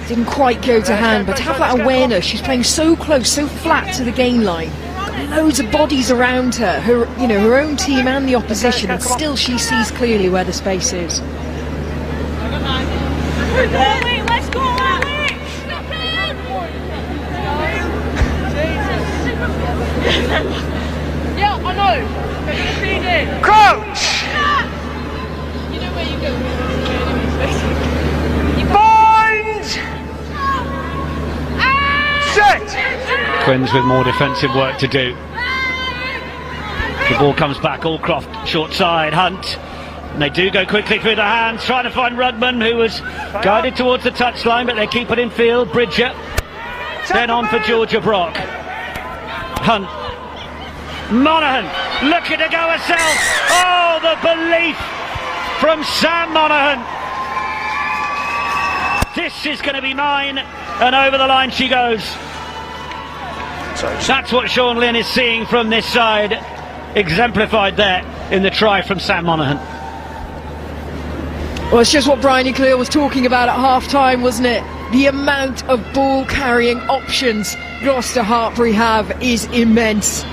Didn't quite go to hand, but to have that awareness, she's playing so close, so flat to the gain line. Got loads of bodies around her, her own team and the opposition, and still she sees clearly where the space is.
Let's go, yeah, I know.
Crouch!
You know where you go.
Bind! Set!
Quins with more defensive work to do. The ball comes back, Allcroft short side, Hunt. And they do go quickly through the hands, trying to find Rudman, who was guided towards the touchline, but they keep it in field. Bridger, then on for Georgia Brock. Hunt. Monaghan, looking to go herself. Oh, the belief from Sam Monaghan. This is going to be mine, and over the line she goes. That's what Sean Lynn is seeing from this side, exemplified there in the try from Sam Monaghan.
Well, it's just what Brian Eclair was talking about at half-time, wasn't it? The amount of ball-carrying options Gloucester-Hartpury have is immense.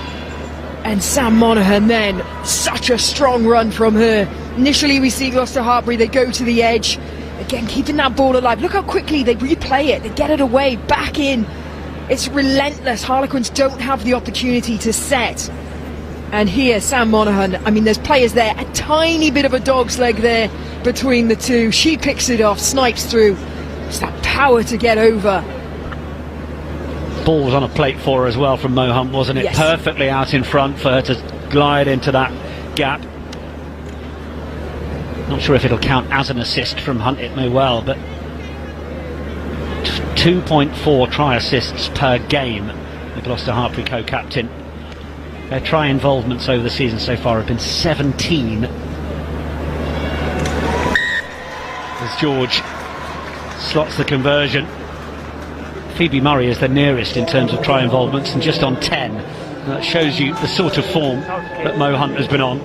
And Sam Monaghan then, such a strong run from her. Initially we see Gloucester-Hartpury, they go to the edge. Again, keeping that ball alive. Look how quickly they replay it. They get it away, back in. It's relentless. Harlequins don't have the opportunity to set. And here, Sam Monaghan, I mean, there's players there, a tiny bit of a dog's leg there between the two. She picks it off, snipes through. It's that power to get over.
Ball was on a plate for her as well from Mo Hunt, wasn't it?
Yes.
Perfectly out in front for her to glide into that gap. Not sure if it'll count as an assist from Hunt, it may well, but 2.4 try assists per game, the Gloucester-Hartpury co-captain. Their try involvements over the season so far have been 17. As George slots the conversion. Phoebe Murray is the nearest in terms of try involvements and just on 10. That shows you the sort of form that Mo Hunt has been on.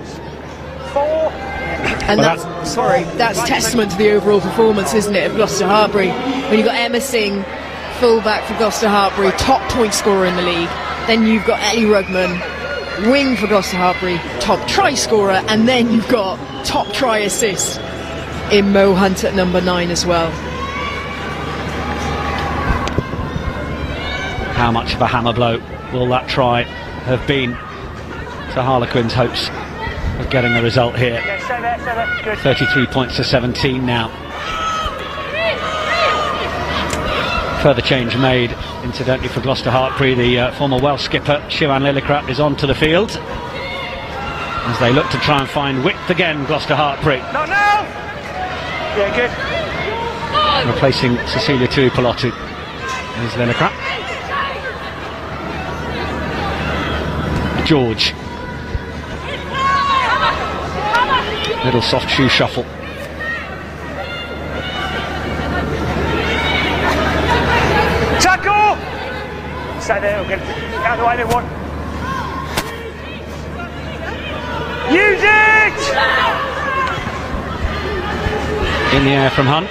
And that's testament to the overall performance, isn't it, of Gloucester-Hartpury. When you've got Emma Singh, full-back for Gloucester-Hartpury, top point scorer in the league. Then you've got Ellie Rugman, wing for Gloucester-Hartpury, top try scorer, and then you've got top try assist in Mo Hunt at number 9 as well.
How much of a hammer blow will that try have been to Harlequins' hopes of getting the result here?
Yeah, stay there. Good.
33 points to 17 now. Further change made, incidentally, for Gloucester-Hartpury. The former Welsh skipper, Siwan Lillicrap, is onto the field as they look to try and find width again, Gloucester-Hartpury.
Not now! Yeah, good.
Replacing Cecilia Tuipulotu is Lillicrap. George. Little soft shoe shuffle.
Tackle! Stay there, we'll get out of the way, everyone. Use it!
In the air from Hunt.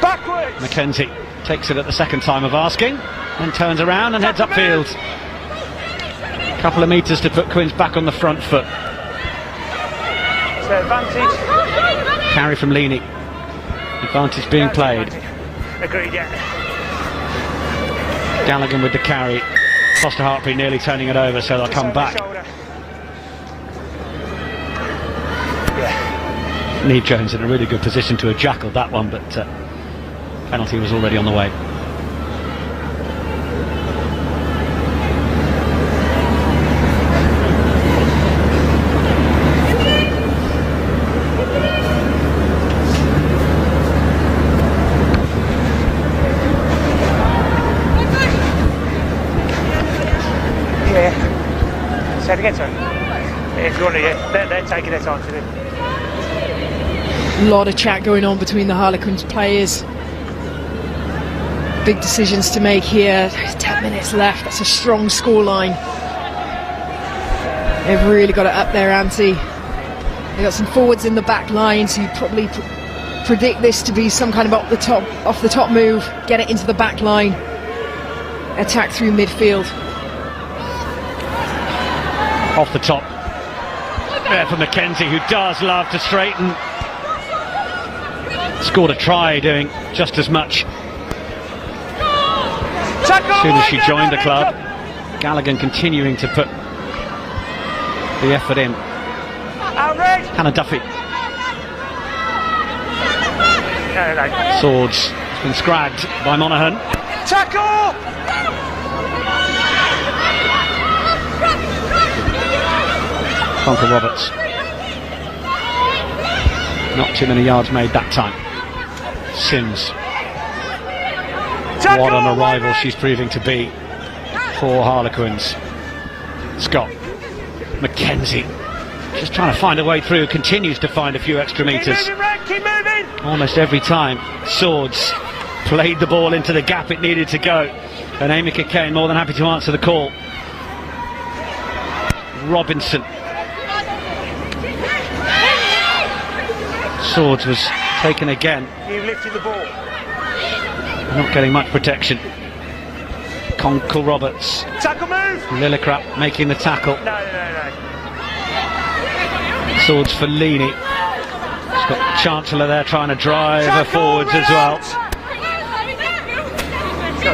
Backwards!
Mackenzie takes it at the second time of asking, then turns around and heads upfield. Couple of metres to put Quins back on the front foot.
So advantage.
Carry from Leaney. Advantage being played.
Agreed, yeah.
Gallagher with the carry. Gloucester-Hartpury nearly turning it over, so they'll come back.
Yeah.
Neve Jones in a really good position to have jackled that one, but penalty was already on the way.
Say it again, sorry. If you want to, yeah, they're taking their time to do.
A lot of chat going on between the Harlequins players. Big decisions to make here. 10 minutes left. That's a strong scoreline. They've really got to up their ante. They've got some forwards in the back line, so you probably predict this to be some kind of off the top move. Get it into the back line. Attack through midfield.
Off the top there for Mackenzie, who does love to straighten. Scored a try doing just as much as soon as she joined the club. Gallagher continuing to put the effort in. Hannah Duffy. Swords has been scragged by Monaghan.
Tackle!
Conker Roberts. Not too many yards made that time. Sims. What an arrival she's proving to be for Harlequins. Scott. Mackenzie. Just trying to find a way through. Continues to find a few extra metres.
Keep moving!
Almost every time. Swords played the ball into the gap it needed to go. And Amy Kane more than happy to answer the call. Robinson. Swords was taken again.
You've lifted the ball.
Not getting much protection. Conkle Roberts.
Tackle move!
Lillicrap making the tackle.
No.
Swords for Leaney. She's got Chancellor there trying to drive her forwards as well.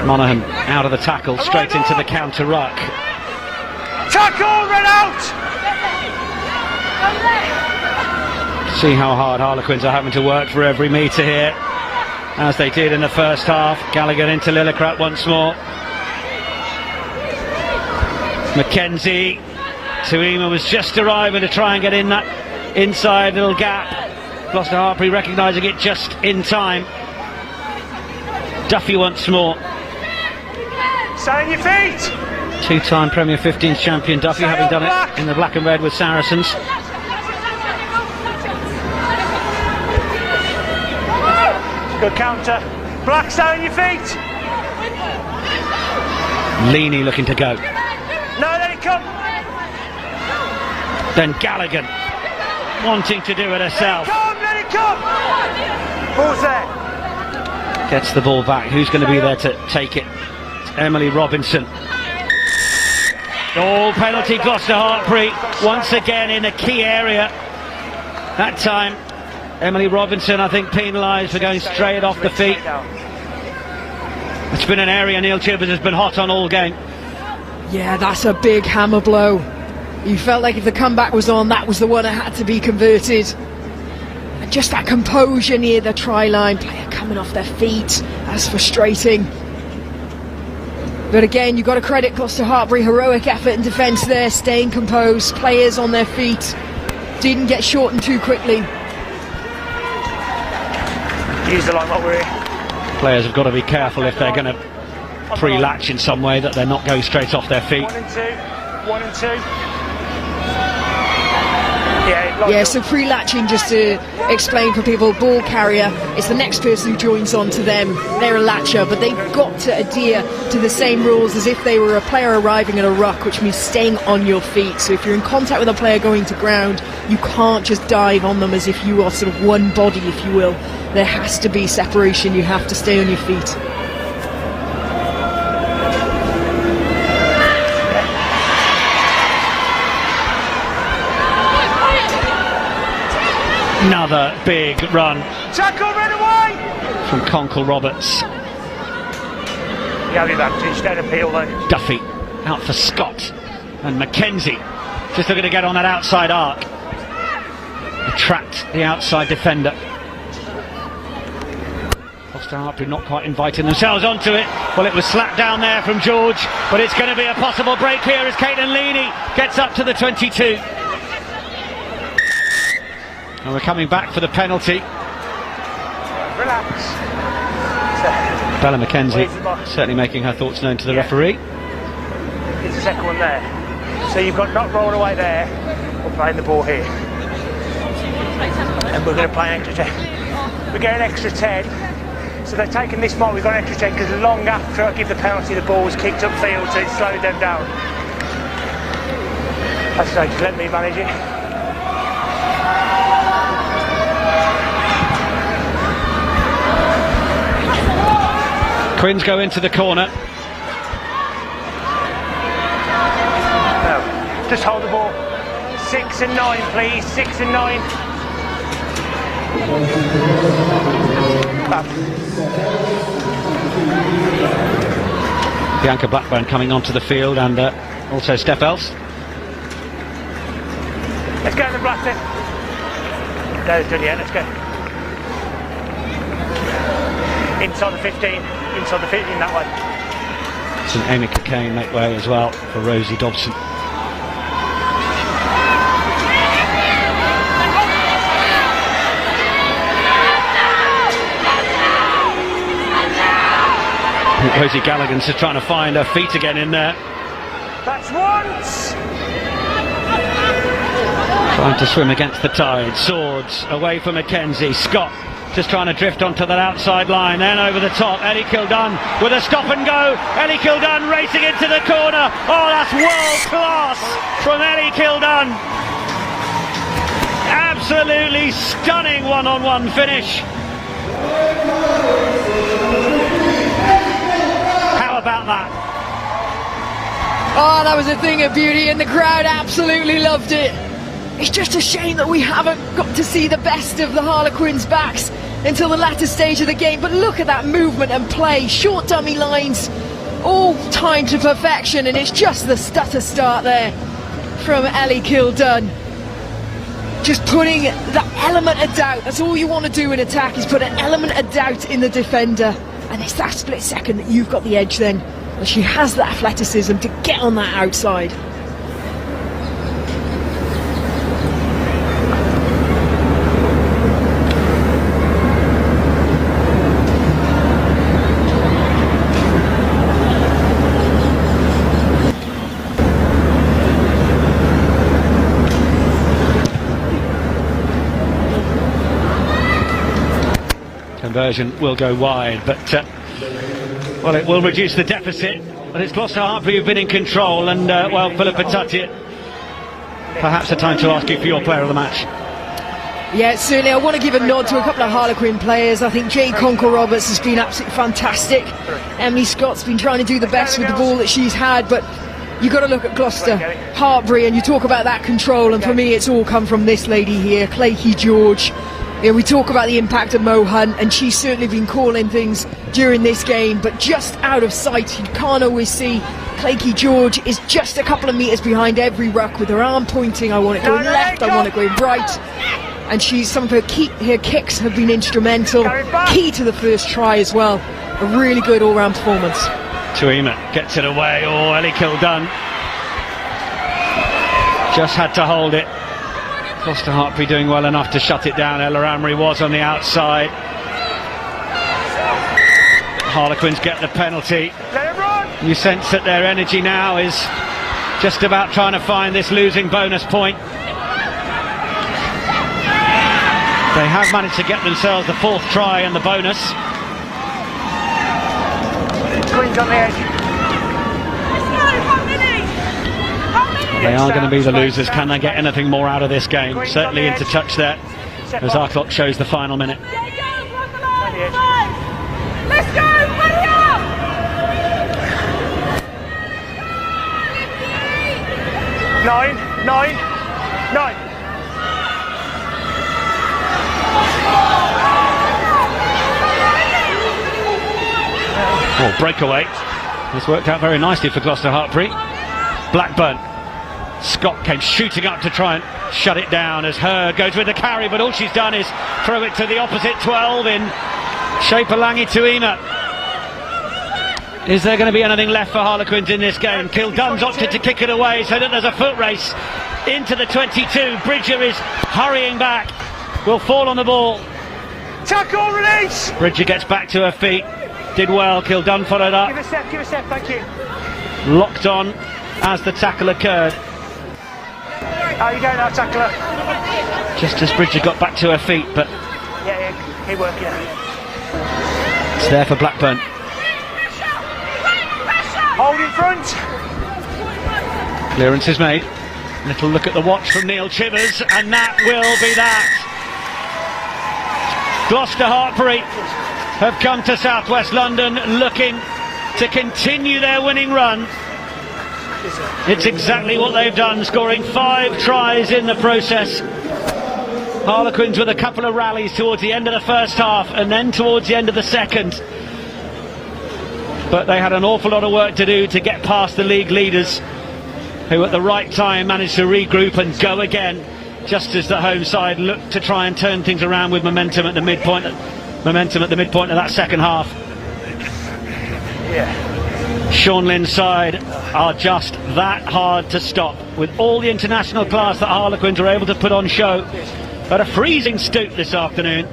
Monaghan out of the tackle, straight into the counter ruck.
Tackle, red out!
See how hard Harlequins are having to work for every metre here, as they did in the first half. Gallagher into Lillicrap once more. Mackenzie. Tuima was just arriving to try and get in that inside little gap. Gloucester-Hartpury recognising it just in time. Duffy once more.
Stay on your feet!
Two-time Premier 15s champion Duffy, having done it in the black and red with Saracens.
Good counter. Black, stay on your feet!
Leaney looking to go.
No, let it come!
Then Gallagher wanting to do it herself.
Let it come! Ball's there.
Gets the ball back. Who's going to be there to take it? It's Emily Robinson. Oh, penalty Gloucester-Hartpury once again in a key area. That time Emily Robinson, I think, penalised for going straight off the feet. It's been an area Neil Chibers has been hot on all game.
Yeah, that's a big hammer blow. You felt like if the comeback was on, that was the one that had to be converted. And just that composure near the try line, player coming off their feet, that's frustrating. But again, you've got to credit Gloucester-Hartpury, heroic effort in defence there, staying composed, players on their feet, didn't get shortened too quickly.
Use the line while we're here.
Players have got to be careful if they're going to pre-latch in some way, that they're not going straight off their feet.
1 and 2, 1 and 2.
Yeah, so pre-latching, just to explain for people, ball carrier is the next person who joins on to them. They're a latcher, but they've got to adhere to the same rules as if they were a player arriving at a ruck, which means staying on your feet. So if you're in contact with a player going to ground, you can't just dive on them as if you are sort of one body, if you will. There has to be separation, you have to stay on your feet.
Another big run.
Tackle, run away!
From Conkle Roberts.
You have advantage, don't appeal though.
Duffy out for Scott. And Mackenzie just looking to get on that outside arc. Attract the outside defender. Gloucester-Hartpury not quite inviting themselves onto it. Well, it was slapped down there from George, but it's going to be a possible break here as Caitlin Leaney gets up to the 22. And we're coming back for the penalty.
Relax.
Bella Mackenzie certainly making her thoughts known to the referee.
It's the second one there. So you've got not rolling away there, or playing the ball here. And we're going to play an extra 10. We're getting extra 10. So they're taking this mark, we've got an extra 10, because long after I give the penalty, the ball was kicked upfield, so it slowed them down. That's right, just let me manage it.
Quins go into the corner.
No, just hold the ball. 6 and 9, please. 6 and 9.
Bianca Blackburn coming onto the field, and also Steph Else.
Let's go, the Blackburn. No, it's done yet. Let's go. Inside the 15, inside the 15 that way.
St Amy Cockayne make way as well for Rosie Dobson. Rosie Gallagher's just trying to find her feet again in there.
That's once!
Trying to swim against the tide. Swords away from Mackenzie. Scott just trying to drift onto that outside line, then over the top. Ellie Kildunn with a stop and go. Ellie Kildunn racing into the corner. Oh, that's world class from Ellie Kildunn. Absolutely stunning one-on-one finish. How about that?
Oh, that was a thing of beauty, and the crowd absolutely loved it. It's just a shame that we haven't got to see the best of the Harlequins' backs until the latter stage of the game, but look at that movement and play, short dummy lines, all timed to perfection, and it's just the stutter start there from Ellie Kildunn. Just putting that element of doubt, that's all you want to do in attack, is put an element of doubt in the defender, and it's that split second that you've got the edge then, and she has that athleticism to get on that outside.
Conversion will go wide, but well, it will reduce the deficit. But it's Gloucester-Hartpury who've been in control, and well, Philippa Tuttiett, perhaps a time to ask you for your player of the match.
Yeah, certainly. I want to give a nod to a couple of Harlequin players. I think Jade Conkle-Roberts has been absolutely fantastic. Emily Scott's been trying to do the best with the ball that she's had, but you got to look at Gloucester-Hartpury, and you talk about that control, and for me it's all come from this lady here, Claky George. We talk about the impact of Mo Hunt, and she's certainly been calling things during this game, but just out of sight. You can't always see. Claky George is just a couple of metres behind every ruck with her arm pointing. I want it going left, I want it going right. And some of her kicks have been instrumental, key to the first try as well. A really good all-round performance.
Tuima gets it away. Oh, Ellie Kildun just had to hold it. Gloucester-Hartpury doing well enough to shut it down. Ella Amory was on the outside. Harlequins get the penalty. You sense that their energy now is just about trying to find this losing bonus point. They have managed to get themselves the 4th try and the bonus.
Queen's on the edge.
They are going to be the losers. Can they get anything more out of this game? Certainly into touch there, as our clock shows the final minute.
Let's go! Hurry up!
Nine.
Oh, breakaway. This worked out very nicely for Gloucester-Hartpury. Blackburn. Scott came shooting up to try and shut it down as Hurd goes with the carry, but all she's done is throw it to the opposite 12 in shape of Langi Tuima. Is there going to be anything left for Harlequins in this game? Kildun's opted to kick it away so that there's a foot race into the 22. Bridger is hurrying back, will fall on the ball.
Tackle, release!
Bridger gets back to her feet, did well. Kildun followed up.
Give a step, thank you.
Locked on as the tackle occurred.
How you going now, tackler?
Just as Bridger got back to her feet, but
Yeah, he working.
it's there for Blackburn.
Hold in front.
Clearance is made. Little look at the watch from Neil Chivers, and that will be that. Gloucester-Hartpury have come to South West London looking to continue their winning run. It's exactly what they've done, scoring 5 tries in the process. Harlequins with a couple of rallies towards the end of the first half and then towards the end of the second. But they had an awful lot of work to do to get past the league leaders, who at the right time managed to regroup and go again, just as the home side looked to try and turn things around with momentum at the midpoint of that second half.
Yeah.
Sean Lynn's side are just that hard to stop, with all the international class that Harlequins are able to put on show at a freezing Stoke this afternoon.